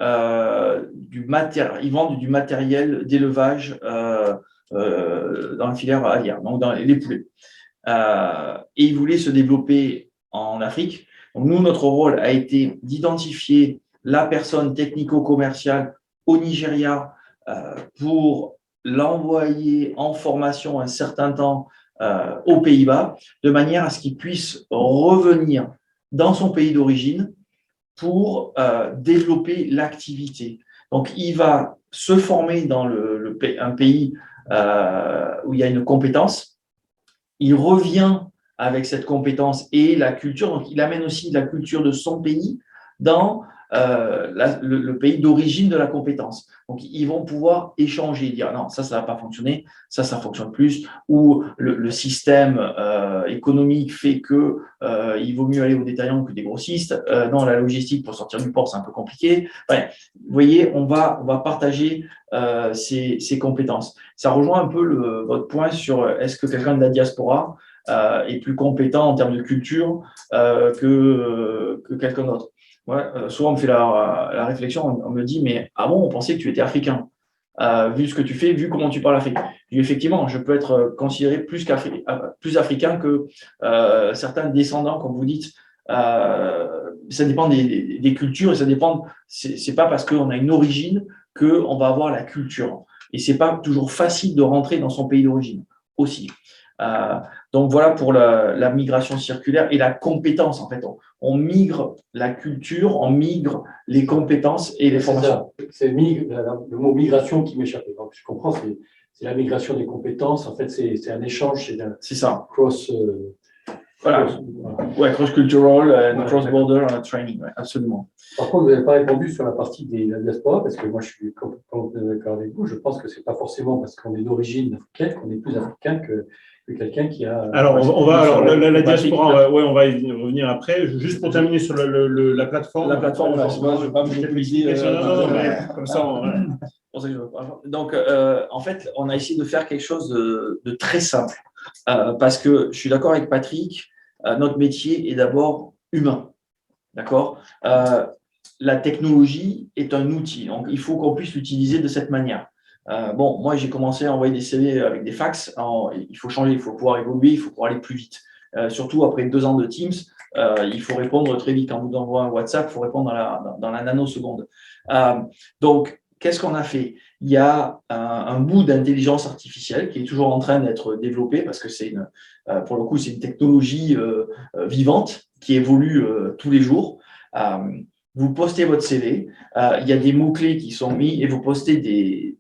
ils vendent du matériel d'élevage dans la filière aviaire, donc dans les poulets. Et ils voulaient se développer en Afrique. Donc nous, notre rôle a été d'identifier la personne technico-commerciale au Nigeria pour l'envoyer en formation un certain temps aux Pays-Bas, de manière à ce qu'il puisse revenir dans son pays d'origine pour développer l'activité. Donc, il va se former dans un pays où il y a une compétence. Il revient avec cette compétence et la culture. Donc, il amène aussi la culture de son pays dans le pays d'origine de la compétence. Donc, ils vont pouvoir échanger, dire non, ça va pas fonctionner, ça fonctionne plus, ou le système économique fait que il vaut mieux aller aux détaillants que des grossistes. Non, la logistique pour sortir du port, c'est un peu compliqué. Enfin, vous voyez, on va partager ces compétences. Ça rejoint un peu votre point sur est-ce que quelqu'un de la diaspora est plus compétent en termes de culture que quelqu'un d'autre. Ouais, souvent, on me fait la réflexion, on me dit, mais ah bon, on pensait que tu étais africain, vu ce que tu fais, vu comment tu parles africain. Effectivement, je peux être considéré plus africain que certains descendants, comme vous dites. Ça dépend des cultures et ça dépend. C'est pas parce qu'on a une origine qu'on va avoir la culture. Et c'est pas toujours facile de rentrer dans son pays d'origine aussi. Donc voilà pour la migration circulaire et la compétence. En fait, on migre la culture, on migre les compétences et les formations. C'est le mot migration qui m'échappe. Donc je comprends, c'est la migration des compétences. En fait, c'est un échange, c'est ça. Cross. Voilà. Ouais, cross-cultural and cross-border training, ouais, absolument. Par contre, vous n'avez pas répondu sur la partie de la diaspora, parce que moi, je suis complètement d'accord avec vous. Je pense que ce n'est pas forcément parce qu'on est d'origine africaine qu'on est plus africain que quelqu'un qui a… Alors, la diaspora, on va y revenir après. Juste pour terminer sur la plateforme. La plateforme, je ne vais pas vous mobiliser. Comme ça, Donc, en fait, on a essayé de faire quelque chose de très simple. Parce que je suis d'accord avec Patrick, notre métier est d'abord humain. D'accord ? La technologie est un outil, donc il faut qu'on puisse l'utiliser de cette manière. Moi, j'ai commencé à envoyer des CV avec des fax. Il faut changer, il faut pouvoir évoluer, il faut pouvoir aller plus vite. Surtout après 2 ans de Teams, il faut répondre très vite. Quand vous envoie un WhatsApp, il faut répondre dans la nanoseconde. Donc, qu'est-ce qu'on a fait ? Il y a un bout d'intelligence artificielle qui est toujours en train d'être développé parce que pour le coup, c'est une technologie vivante qui évolue tous les jours. Vous postez votre CV, il y a des mots-clés qui sont mis et vous postez des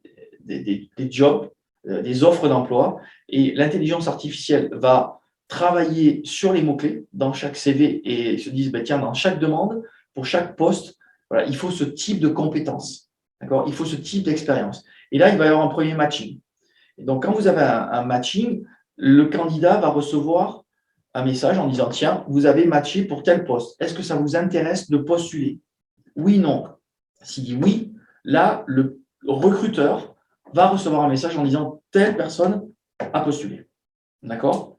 jobs, des offres d'emploi et l'intelligence artificielle va travailler sur les mots-clés dans chaque CV et se dire, tiens, dans chaque demande, pour chaque poste, voilà, il faut ce type de compétences. D'accord ? Il faut ce type d'expérience. Et là, il va y avoir un premier matching. Et donc, quand vous avez un matching, le candidat va recevoir un message en disant, tiens, vous avez matché pour tel poste. Est-ce que ça vous intéresse de postuler ? Oui, non. S'il dit oui, là, le recruteur va recevoir un message en disant, telle personne a postulé. D'accord ?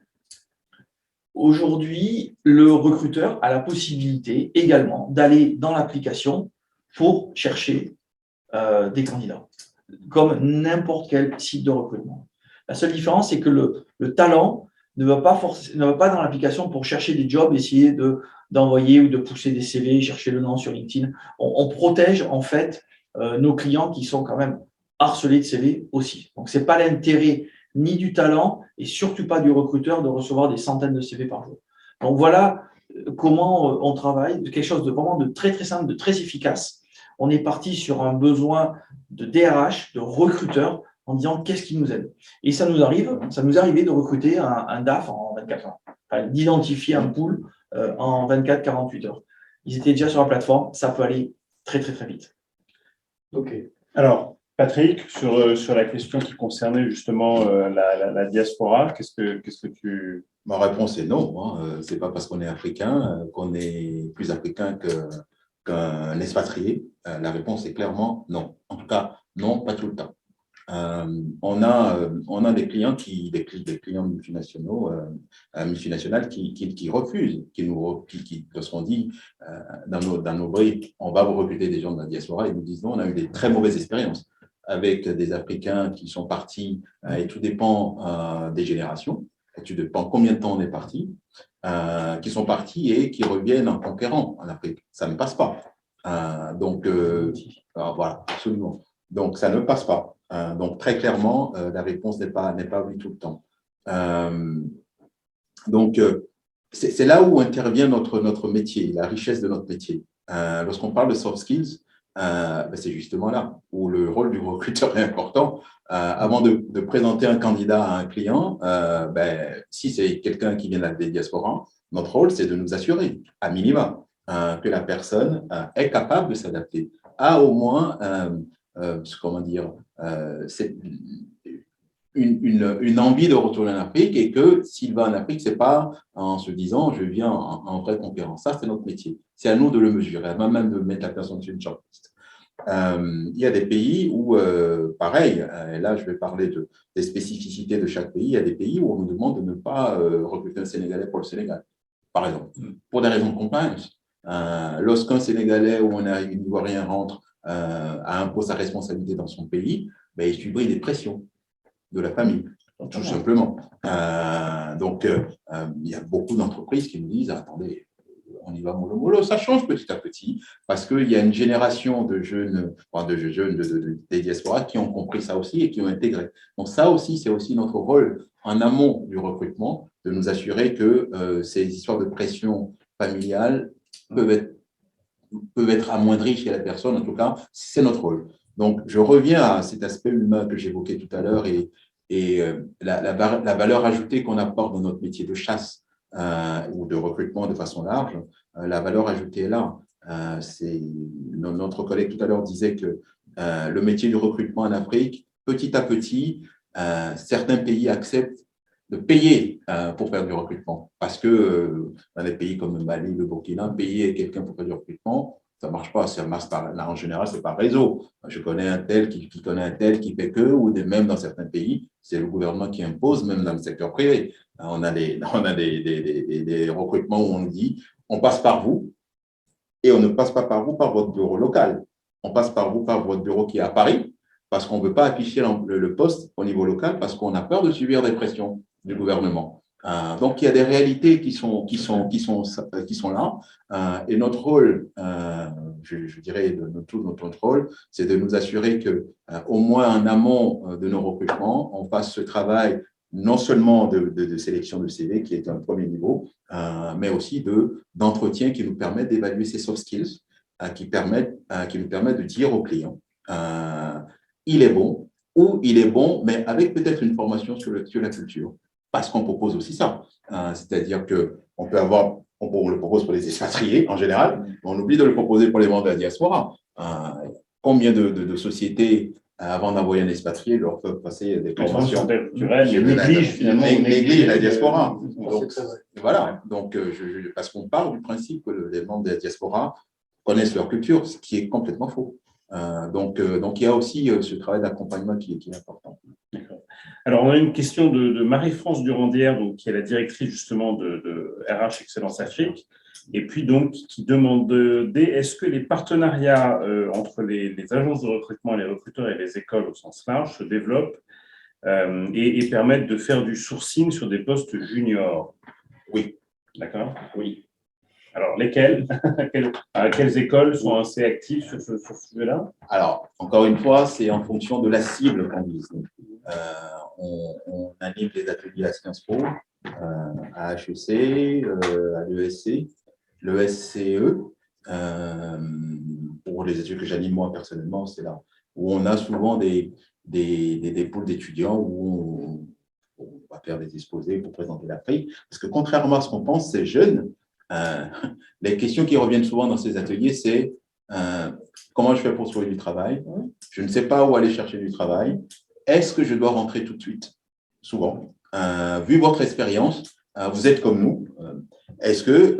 Aujourd'hui, le recruteur a la possibilité également d'aller dans l'application pour chercher des candidats, comme n'importe quel site de recrutement. La seule différence, c'est que le talent ne va pas dans l'application pour chercher des jobs, essayer d'envoyer ou de pousser des CV, chercher le nom sur LinkedIn. On protège en fait nos clients qui sont quand même harcelés de CV aussi. Donc, ce n'est pas l'intérêt ni du talent et surtout pas du recruteur de recevoir des centaines de CV par jour. Donc, voilà comment on travaille, quelque chose de vraiment de très, très simple, de très efficace. On est parti sur un besoin de DRH, de recruteur, en disant qu'est-ce qui nous aide. Et ça nous arrivait de recruter un DAF en 24 heures, enfin, d'identifier un pool en 24-48 heures. Ils étaient déjà sur la plateforme, ça peut aller très, très, très vite. OK. Alors, Patrick, sur la question qui concernait justement la diaspora, qu'est-ce que tu… Ma réponse est non. Ce n'est pas parce qu'on est africain qu'on est plus africain qu'un expatrié. La réponse est clairement non. En tout cas, non, pas tout le temps. On a des clients des clients multinationales qui refusent, lorsqu'on dit dans nos briques, on va vous recruter des gens de la diaspora, ils nous disent non, on a eu des très mauvaises expériences avec des Africains qui sont partis, et tout dépend des générations, et tout dépend combien de temps on est parti, qui sont partis et qui reviennent en conquérant en Afrique. Ça ne passe pas. Voilà, absolument. Donc, ça ne passe pas. Donc, très clairement, la réponse n'est pas oui tout le temps. Donc, c'est là où intervient notre métier, la richesse de notre métier. Lorsqu'on parle de soft skills, c'est justement là où le rôle du recruteur est important. Avant de présenter un candidat à un client, si c'est quelqu'un qui vient de la diaspora, notre rôle, c'est de nous assurer, à minima, que la personne est capable de s'adapter, a au moins, comment dire, c'est une envie de retourner en Afrique, et que s'il va en Afrique, ce n'est pas en se disant je viens en vrai conquérant. Ça, c'est notre métier. C'est à nous de le mesurer, avant même de mettre la personne sur une shortlist. Il y a des pays où, pareil, et là je vais parler des spécificités de chaque pays, il y a des pays où on nous demande de ne pas recruter un Sénégalais pour le Sénégal, par exemple, pour des raisons de compliance. Lorsqu'un Sénégalais ou un Ivoirien rentre à un poste à responsabilité dans son pays, il subit des pressions de la famille, tout simplement. Donc, il y a beaucoup d'entreprises qui nous disent, attendez, on y va mollo mollo. Ça change petit à petit, parce qu'il y a une génération de jeunes, des diasporas qui ont compris ça aussi et qui ont intégré. Donc ça aussi, c'est aussi notre rôle en amont du recrutement, de nous assurer que ces histoires de pression familiale peuvent être amoindries chez la personne. En tout cas, c'est notre rôle. Donc, je reviens à cet aspect humain que j'évoquais tout à l'heure et la valeur ajoutée qu'on apporte dans notre métier de chasse ou de recrutement de façon large. La valeur ajoutée est là. Notre collègue tout à l'heure disait que le métier du recrutement en Afrique, petit à petit, certains pays acceptent de payer pour faire du recrutement. Parce que dans des pays comme le Mali, le Burkina, payer quelqu'un pour faire du recrutement, ça ne marche pas. Là, en général, ce n'est pas réseau. Je connais un tel qui connaît un tel qui fait que, ou même dans certains pays, c'est le gouvernement qui impose, même dans le secteur privé. On a des recrutements où on nous dit on passe par vous et on ne passe pas par vous, par votre bureau local. On passe par vous, par votre bureau qui est à Paris, parce qu'on ne veut pas afficher le poste au niveau local, parce qu'on a peur de subir des pressions du gouvernement. Donc, il y a des réalités qui sont là. Et notre rôle, je dirais, notre rôle, c'est de nous assurer qu'au moins en amont de nos recrutements, on fasse ce travail non seulement de sélection de CV, qui est un premier niveau, mais aussi d'entretien qui nous permettent d'évaluer ces soft skills, qui nous permettent de dire au client, il est bon, ou il est bon, mais avec peut-être une formation sur la culture. Parce qu'on propose aussi ça. C'est-à-dire qu'on on le propose pour les expatriés en général, mais on oublie de le proposer pour les membres de la diaspora. Combien de sociétés, avant d'envoyer un expatrié, leur peuvent passer des formations culturelles, négligent la diaspora. Donc, voilà. Donc, parce qu'on part du principe que les membres de la diaspora connaissent leur culture, ce qui est complètement faux. Donc, il y a aussi ce travail d'accompagnement qui est important. Alors, on a une question de Marie-France Durandière, donc, qui est la directrice justement de RH Excellence Afrique, et puis donc qui demande est-ce que les partenariats entre les agences de recrutement, les recruteurs et les écoles au sens large se développent et permettent de faire du sourcing sur des postes juniors? Oui. D'accord. Oui. Alors, lesquelles? Quelles écoles sont assez actives sur ce sujet-là? Alors, encore une fois, c'est en fonction de la cible qu'on vise. On anime des ateliers à Sciences Po, à HEC, à l'ESC, l'ESCE. Pour les études que j'anime moi personnellement, c'est là où on a souvent des pôles d'étudiants où on va faire des exposés pour présenter l'Afrique. Parce que contrairement à ce qu'on pense, ces jeunes, les questions qui reviennent souvent dans ces ateliers, c'est comment je fais pour trouver du travail? Je ne sais pas où aller chercher du travail. Est-ce que je dois rentrer tout de suite? Souvent. Vu votre expérience, vous êtes comme nous. Est-ce que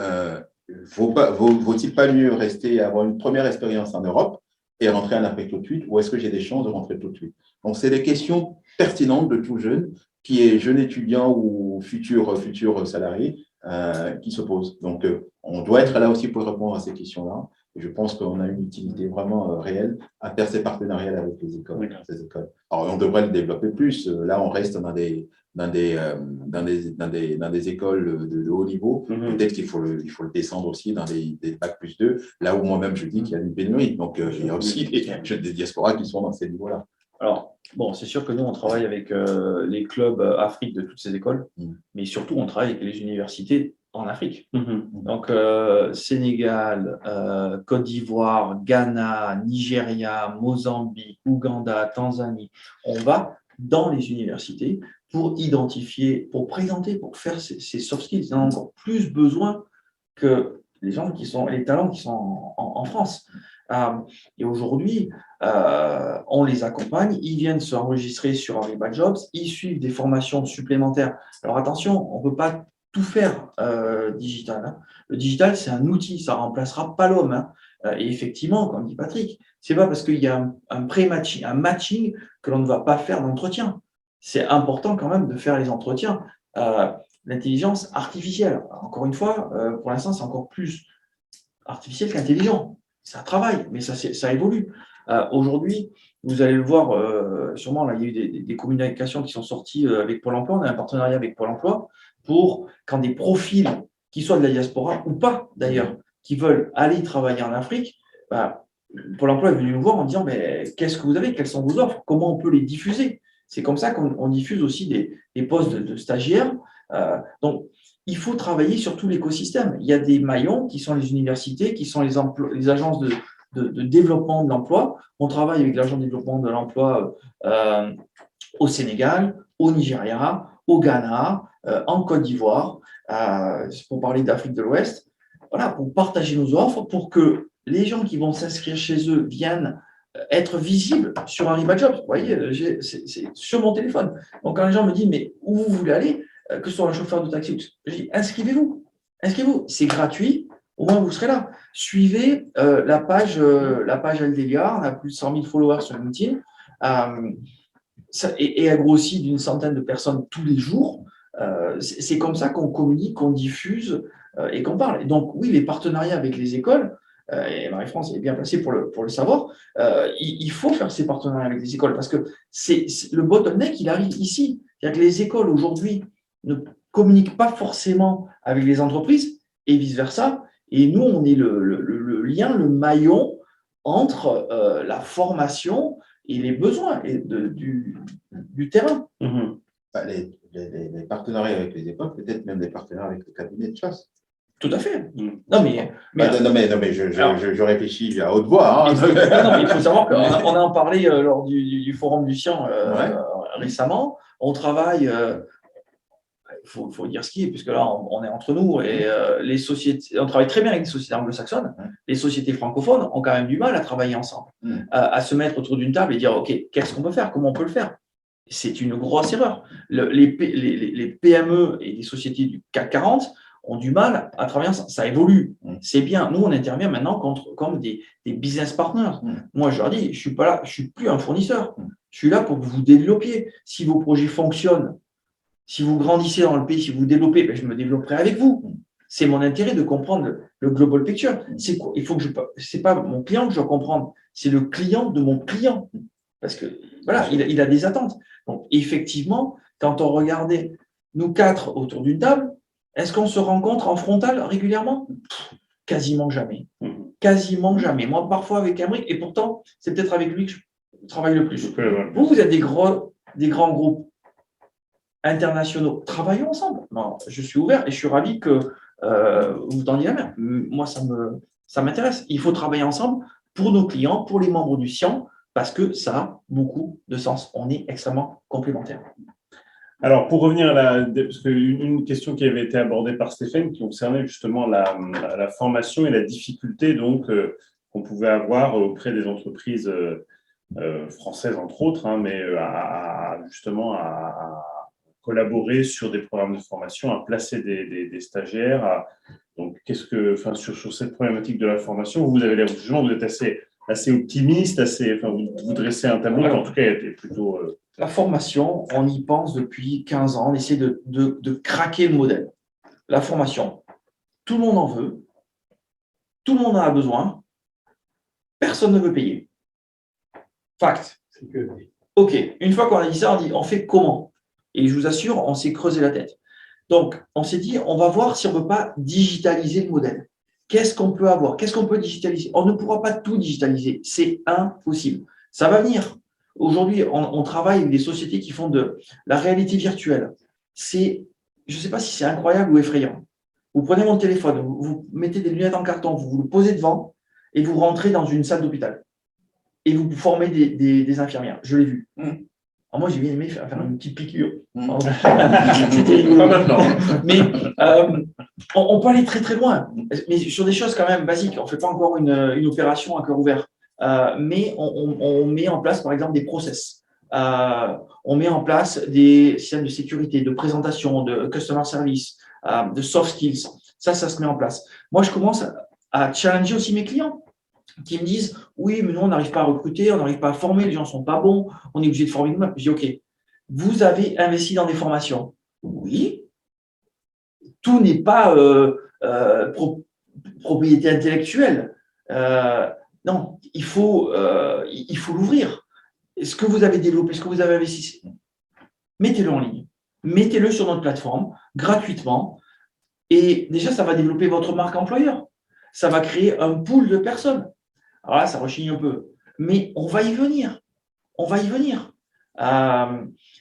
vaut-il pas mieux rester, avoir une première expérience en Europe et rentrer en Afrique tout de suite, ou est-ce que j'ai des chances de rentrer tout de suite? Donc, c'est des questions pertinentes de tout jeune, qui est jeune étudiant ou futur salarié, qui se posent. Donc, on doit être là aussi pour répondre à ces questions-là. Et je pense qu'on a une utilité vraiment réelle à faire ces partenariats avec les écoles. Alors, on devrait le développer plus. Là, on reste dans des écoles de haut niveau. Peut-être qu'il faut le descendre aussi dans des bac plus 2, là où moi-même je dis qu'il y a une pénurie. Donc, il y a aussi des diasporas qui sont dans ces niveaux-là. Alors, bon, c'est sûr que nous, on travaille avec les clubs Afrique de toutes ces écoles, mais surtout, on travaille avec les universités en Afrique. Donc, Sénégal, Côte d'Ivoire, Ghana, Nigeria, Mozambique, Ouganda, Tanzanie. On va dans les universités pour identifier, pour présenter, pour faire ces soft skills. On a encore plus besoin que les talents qui sont en France. Et aujourd'hui, on les accompagne, ils viennent s'enregistrer sur Ariba Jobs, ils suivent des formations supplémentaires. Alors attention, on ne peut pas tout faire digital. Hein. Le digital, c'est un outil, ça ne remplacera pas l'homme. Hein. Et effectivement, comme dit Patrick, ce n'est pas parce qu'il y a un pré-matching, un matching que l'on ne va pas faire d'entretien. C'est important quand même de faire les entretiens. L'intelligence artificielle, encore une fois, pour l'instant, c'est encore plus artificiel qu'intelligent. Ça travaille, mais ça évolue. Aujourd'hui, vous allez le voir, sûrement, là, il y a eu des communications qui sont sorties avec Pôle emploi. On a un partenariat avec Pôle emploi pour quand des profils, qui soient de la diaspora ou pas d'ailleurs, qui veulent aller travailler en Afrique, Pôle emploi est venu nous voir en disant qu'est-ce que vous avez, quelles sont vos offres, comment on peut les diffuser. C'est comme ça qu'on diffuse aussi des postes de stagiaires. Donc, il faut travailler sur tout l'écosystème. Il y a des maillons qui sont les universités, qui sont les agences de développement de l'emploi. On travaille avec l'agence de développement de l'emploi au Sénégal, au Nigeria, au Ghana, en Côte d'Ivoire, pour parler d'Afrique de l'Ouest. Voilà, pour partager nos offres, pour que les gens qui vont s'inscrire chez eux viennent être visibles sur Ariba Jobs. Vous voyez, c'est sur mon téléphone. Donc, quand les gens me disent, mais où vous voulez aller, que ce soit un chauffeur de taxi, je dis, inscrivez-vous. C'est gratuit, au moins vous serez là. Suivez la page LDLIA, on a plus de 100 000 followers sur LinkedIn, et elle grossit d'une centaine de personnes tous les jours. C'est comme ça qu'on communique, qu'on diffuse et qu'on parle. Et donc, oui, les partenariats avec les écoles, et Marie-France est bien placée pour le savoir, il faut faire ces partenariats avec les écoles parce que le bottleneck, il arrive ici. C'est-à-dire que les écoles aujourd'hui ne communiquent pas forcément avec les entreprises et vice-versa. Et nous, on est le lien, le maillon entre la formation et les besoins du terrain. Les partenariats avec les écoles, peut-être même des partenariats avec les cabinets de chasse. Tout à fait. Non, mais je réfléchis à haute voix. Hein. Non, mais il faut savoir qu'on a en parlé lors du Forum du Sien récemment. On travaille, il faut dire ce qui est, puisque là, on est entre nous, et les sociétés, on travaille très bien avec les sociétés anglo-saxonnes. Les sociétés francophones ont quand même du mal à travailler ensemble, à se mettre autour d'une table et dire, OK, qu'est-ce qu'on peut faire? Comment on peut le faire? C'est une grosse erreur. Les PME et les sociétés du CAC 40 ont du mal à travailler ensemble. Ça évolue. C'est bien. Nous, on intervient maintenant comme des business partners. Moi, je leur dis, je suis pas là, je suis plus un fournisseur. Je suis là pour que vous développiez. Si vos projets fonctionnent, si vous grandissez dans le pays, si vous développez, je me développerai avec vous. C'est mon intérêt de comprendre le global picture. C'est quoi? Il faut que c'est pas mon client que je dois comprendre, c'est le client de mon client. Parce que voilà, il a des attentes. Donc, effectivement, quand on regardait nous quatre autour d'une table, est-ce qu'on se rencontre en frontal régulièrement? Quasiment jamais. Quasiment jamais. Moi, parfois avec Emric, et pourtant, c'est peut-être avec lui que je travaille le plus. Vous êtes des grands groupes internationaux. Travaillons ensemble. Non, je suis ouvert et je suis ravi que vous tendiez la main. Moi, ça m'intéresse. Il faut travailler ensemble pour nos clients, pour les membres du CIAN, parce que ça a beaucoup de sens. On est extrêmement complémentaires. Alors, pour revenir parce qu'une question qui avait été abordée par Stéphane, qui concernait justement la formation et la difficulté donc qu'on pouvait avoir auprès des entreprises françaises, entre autres, hein, mais justement à collaborer sur des programmes de formation, à placer des stagiaires. Donc, sur cette problématique de la formation, vous avez l'air, vous êtes assez optimiste, vous dressez un tableau, en tout cas, il était plutôt… La formation, on y pense depuis 15 ans, on essaie de craquer le modèle. La formation, tout le monde en veut, tout le monde en a besoin, personne ne veut payer. Fact. OK, une fois qu'on a dit ça, on fait comment? Et je vous assure, on s'est creusé la tête. Donc, on s'est dit, on va voir si on ne peut pas digitaliser le modèle. Qu'est-ce qu'on peut avoir? Qu'est-ce qu'on peut digitaliser? On ne pourra pas tout digitaliser, c'est impossible. Ça va venir. Aujourd'hui, on travaille avec des sociétés qui font de la réalité virtuelle. Je ne sais pas si c'est incroyable ou effrayant. Vous prenez mon téléphone, vous mettez des lunettes en carton, vous le posez devant et vous rentrez dans une salle d'hôpital. Et vous formez des infirmières. Je l'ai vu. Alors moi, j'ai bien aimé faire une petite piqûre. C'était rigolo. Mais on peut aller très très loin. Mais sur des choses quand même basiques. On ne fait pas encore une opération à cœur ouvert. Mais on met en place, par exemple, des process. On met en place des systèmes de sécurité, de présentation, de customer service, de soft skills. Ça se met en place. Moi, je commence à challenger aussi mes clients qui me disent « Oui, mais nous, on n'arrive pas à recruter, on n'arrive pas à former, les gens ne sont pas bons, on est obligé de former nous-mêmes. » Je dis « Ok, vous avez investi dans des formations. » Oui, tout n'est pas propriété intellectuelle. Non, il faut l'ouvrir. Ce que vous avez développé, ce que vous avez investi, mettez-le en ligne. Mettez-le sur notre plateforme gratuitement. Et déjà, ça va développer votre marque employeur. Ça va créer un pool de personnes. Alors là, ça rechigne un peu. Mais on va y venir. On va y venir.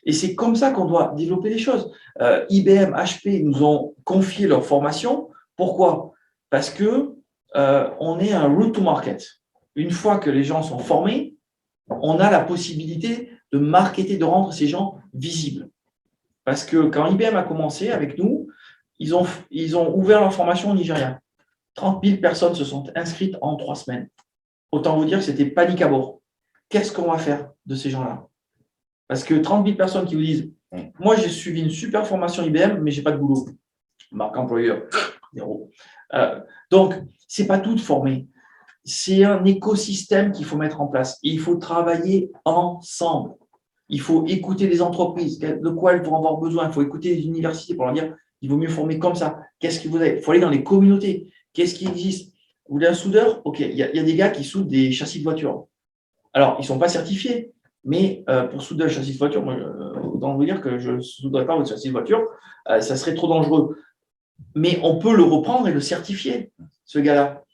Et c'est comme ça qu'on doit développer les choses. IBM, HP nous ont confié leur formation. Pourquoi? Parce que on est un route to market. Une fois que les gens sont formés, on a la possibilité de marketer, de rendre ces gens visibles. Parce que quand IBM a commencé avec nous, ils ont ouvert leur formation au Nigeria. 30 000 personnes se sont inscrites en 3 semaines. Autant vous dire que c'était panique à bord. Qu'est-ce qu'on va faire de ces gens-là? Parce que 30 000 personnes qui vous disent « Moi, j'ai suivi une super formation IBM, mais je n'ai pas de boulot. » Marque employeur, 0. Donc, ce n'est pas tout de former. C'est un écosystème qu'il faut mettre en place. Et il faut travailler ensemble. Il faut écouter les entreprises, de quoi elles vont avoir besoin. Il faut écouter les universités pour leur dire il vaut mieux former comme ça. Qu'est-ce que vous avez? Il faut aller dans les communautés. Qu'est-ce qui existe? Vous voulez un soudeur? Ok, il y a des gars qui soudent des châssis de voiture. Alors, ils ne sont pas certifiés, mais pour souder un châssis de voiture, moi, autant vous dire que je ne souderais pas votre châssis de voiture, ça serait trop dangereux. Mais on peut le reprendre et le certifier, ce gars-là,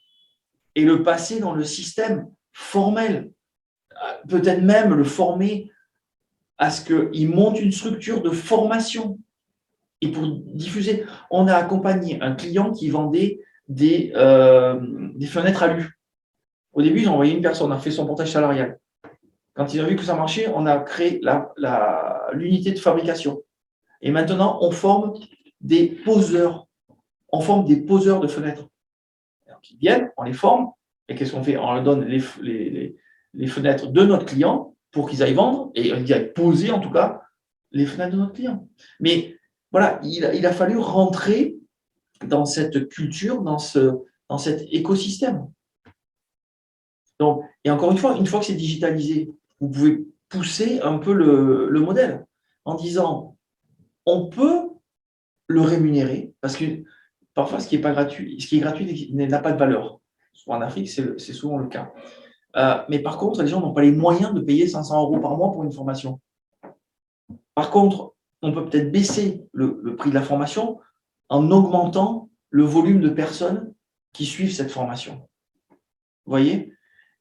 et le passer dans le système formel. Peut-être même le former à ce qu'il monte une structure de formation. Et pour diffuser, on a accompagné un client qui vendait des fenêtres à lu. Au début, ils ont envoyé une personne, on a fait son portage salarial. Quand ils ont vu que ça marchait, on a créé l'unité de fabrication. Et maintenant, on forme des poseurs. On forme des poseurs de fenêtres. Donc, ils viennent, on les forme. Et qu'est-ce qu'on fait? On leur donne les fenêtres de notre client pour qu'ils aillent vendre et ils aillent poser, en tout cas, les fenêtres de notre client. Mais voilà, il a fallu rentrer dans cette culture, dans cet écosystème. Donc, et encore une fois que c'est digitalisé, vous pouvez pousser un peu le modèle en disant on peut le rémunérer parce que parfois ce qui est gratuit n'a pas de valeur. En Afrique, c'est souvent le cas. Mais par contre, les gens n'ont pas les moyens de payer 500 € par mois pour une formation. Par contre, on peut peut-être baisser le prix de la formation en augmentant le volume de personnes qui suivent cette formation. Vous voyez?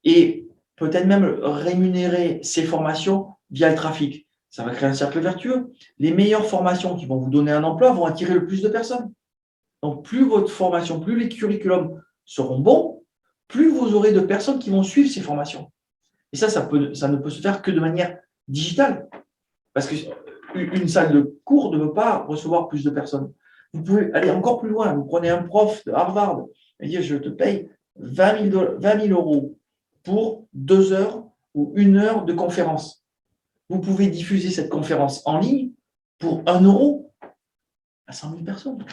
Et peut-être même rémunérer ces formations via le trafic. Ça va créer un cercle vertueux. Les meilleures formations qui vont vous donner un emploi vont attirer le plus de personnes. Donc, plus votre formation, plus les curriculums seront bons, plus vous aurez de personnes qui vont suivre ces formations. Et ça ne peut se faire que de manière digitale. Parce qu'une salle de cours ne peut pas recevoir plus de personnes. Vous pouvez aller encore plus loin. Vous prenez un prof de Harvard et dire je te paye 20 000 € pour 2 heures ou 1 heure de conférence. Vous pouvez diffuser cette conférence en ligne pour 1 € à 100 000 personnes,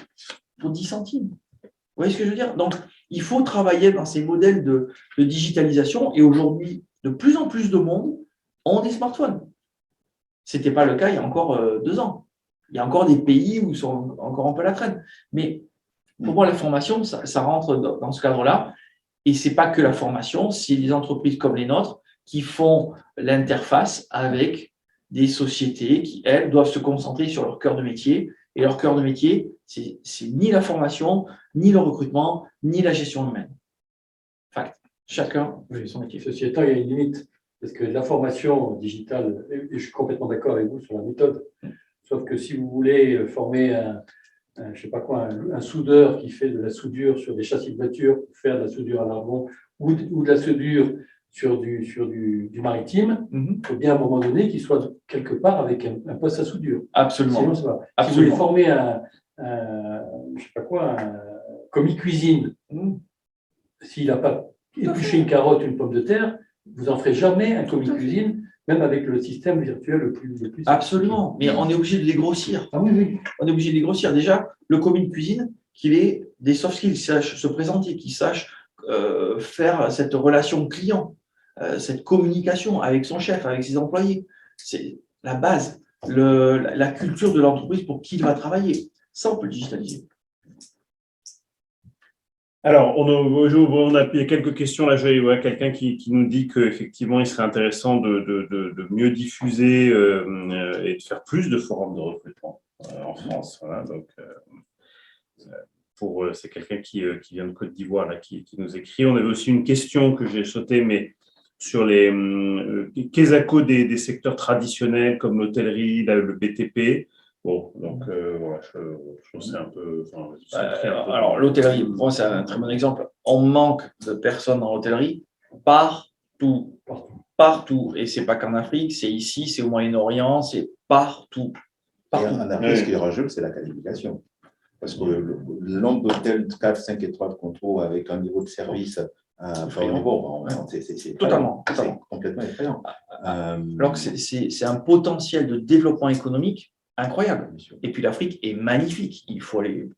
pour 10 centimes. Vous voyez ce que je veux dire? Donc, il faut travailler dans ces modèles de digitalisation et aujourd'hui, de plus en plus de monde ont des smartphones. Ce n'était pas le cas il y a encore 2 ans. Il y a encore des pays où ils sont encore un peu à la traîne. Mais pour moi, la formation, ça rentre dans ce cadre-là. Et ce n'est pas que la formation, c'est des entreprises comme les nôtres qui font l'interface avec des sociétés qui, elles, doivent se concentrer sur leur cœur de métier. Et leur cœur de métier, c'est ni la formation, ni le recrutement, ni la gestion humaine. Fact. Chacun fait son métier. Ceci étant, il y a une limite. Parce que la formation digitale, et je suis complètement d'accord avec vous sur la méthode, sauf que si vous voulez former je sais pas quoi, un soudeur qui fait de la soudure sur des châssis de voiture, pour faire de la soudure à l'argon ou de la soudure sur du maritime, il faut bien à un moment donné qu'il soit quelque part avec un poste à soudure. Absolument. Sinon, ça va. Si vous Absolument. voulez former je sais pas quoi, un commis cuisine, s'il n'a pas épluché une carotte, une pomme de terre, vous n'en ferez jamais un commis cuisine, même avec le système virtuel le plus Absolument, mais on est obligé de les grossir. Ah oui, oui. On est obligé de les grossir. Déjà, le commis de cuisine, qu'il ait des soft skills, qu'il sache se présenter, qu'il sache faire cette relation client, cette communication avec son chef, avec ses employés. C'est la base, la culture de l'entreprise pour qui il va travailler. Ça, on peut le digitaliser. Alors, on a quelques questions. Là, je vois quelqu'un qui nous dit qu'effectivement, il serait intéressant de mieux diffuser et de faire plus de forums de recrutement en France. Voilà, donc, c'est quelqu'un qui vient de Côte d'Ivoire là, qui nous écrit. On avait aussi une question que j'ai sautée, mais sur les quesacos des secteurs traditionnels comme l'hôtellerie, le BTP. Bon, donc voilà, je trouve que c'est un peu. Alors, l'hôtellerie, moi, c'est un très bon exemple. On manque de personnes dans l'hôtellerie partout. Partout. Et ce n'est pas qu'en Afrique, c'est ici, c'est au Moyen-Orient, c'est partout. Et en Afrique, ce qui rajoute, c'est la qualification. Parce que le nombre d'hôtels 4-5 étoiles qu'on trouve avec un niveau de service à fort niveau, c'est totalement. complètement effrayant. Alors que c'est un potentiel de développement économique incroyable. Et puis l'Afrique est magnifique. Il faut aller.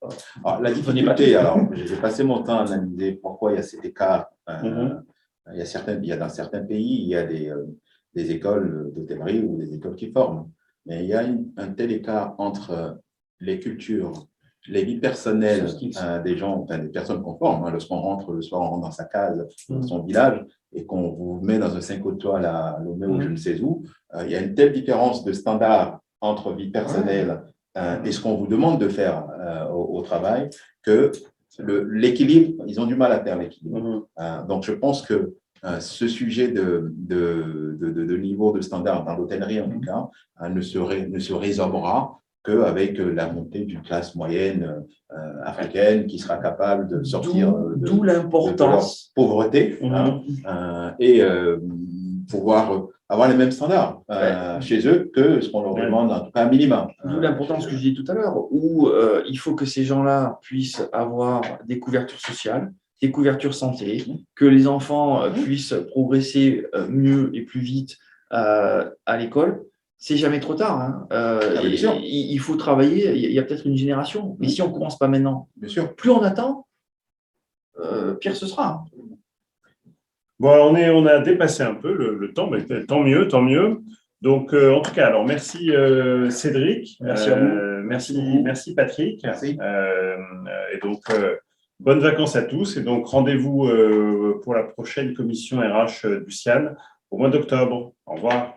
Alors, la difficulté, alors, j'ai passé mon temps à analyser pourquoi il y a cet écart. Il y a dans certains pays, il y a des écoles d'hôtellerie ou des écoles qui forment. Mais il y a un tel écart entre les cultures, les vies personnelles des gens, des personnes qu'on forme. Lorsqu'on rentre le soir, on rentre dans sa case, dans son village, et qu'on vous met dans un 5 étoiles à Lomé ou je ne sais où, il y a une telle différence de standard entre vie personnelle et ce qu'on vous demande de faire au travail que l'équilibre, ils ont du mal à faire l'équilibre. Donc, je pense que ce sujet de niveau de standard dans l'hôtellerie, en tout cas, ne se résorbera qu'avec la montée d'une classe moyenne africaine qui sera capable de sortir d'où l'importance de leur pauvreté et pouvoir avoir les mêmes standards chez eux que ce qu'on leur demande, en tout cas un minimum. D'où l'importance que je disais tout à l'heure, où il faut que ces gens-là puissent avoir des couvertures sociales, des couvertures santé, que les enfants puissent progresser mieux et plus vite à l'école. C'est jamais trop tard. Hein. Il faut travailler. Il y a peut-être une génération, mais si on ne commence pas maintenant, bien sûr, plus on attend, pire ce sera. Bon, on a dépassé un peu le temps, mais tant mieux, tant mieux. Donc, en tout cas, alors merci Cédric, merci à vous, merci Patrick, merci. Et donc bonnes vacances à tous. Et donc rendez-vous pour la prochaine commission RH du CIAN au mois d'octobre. Au revoir.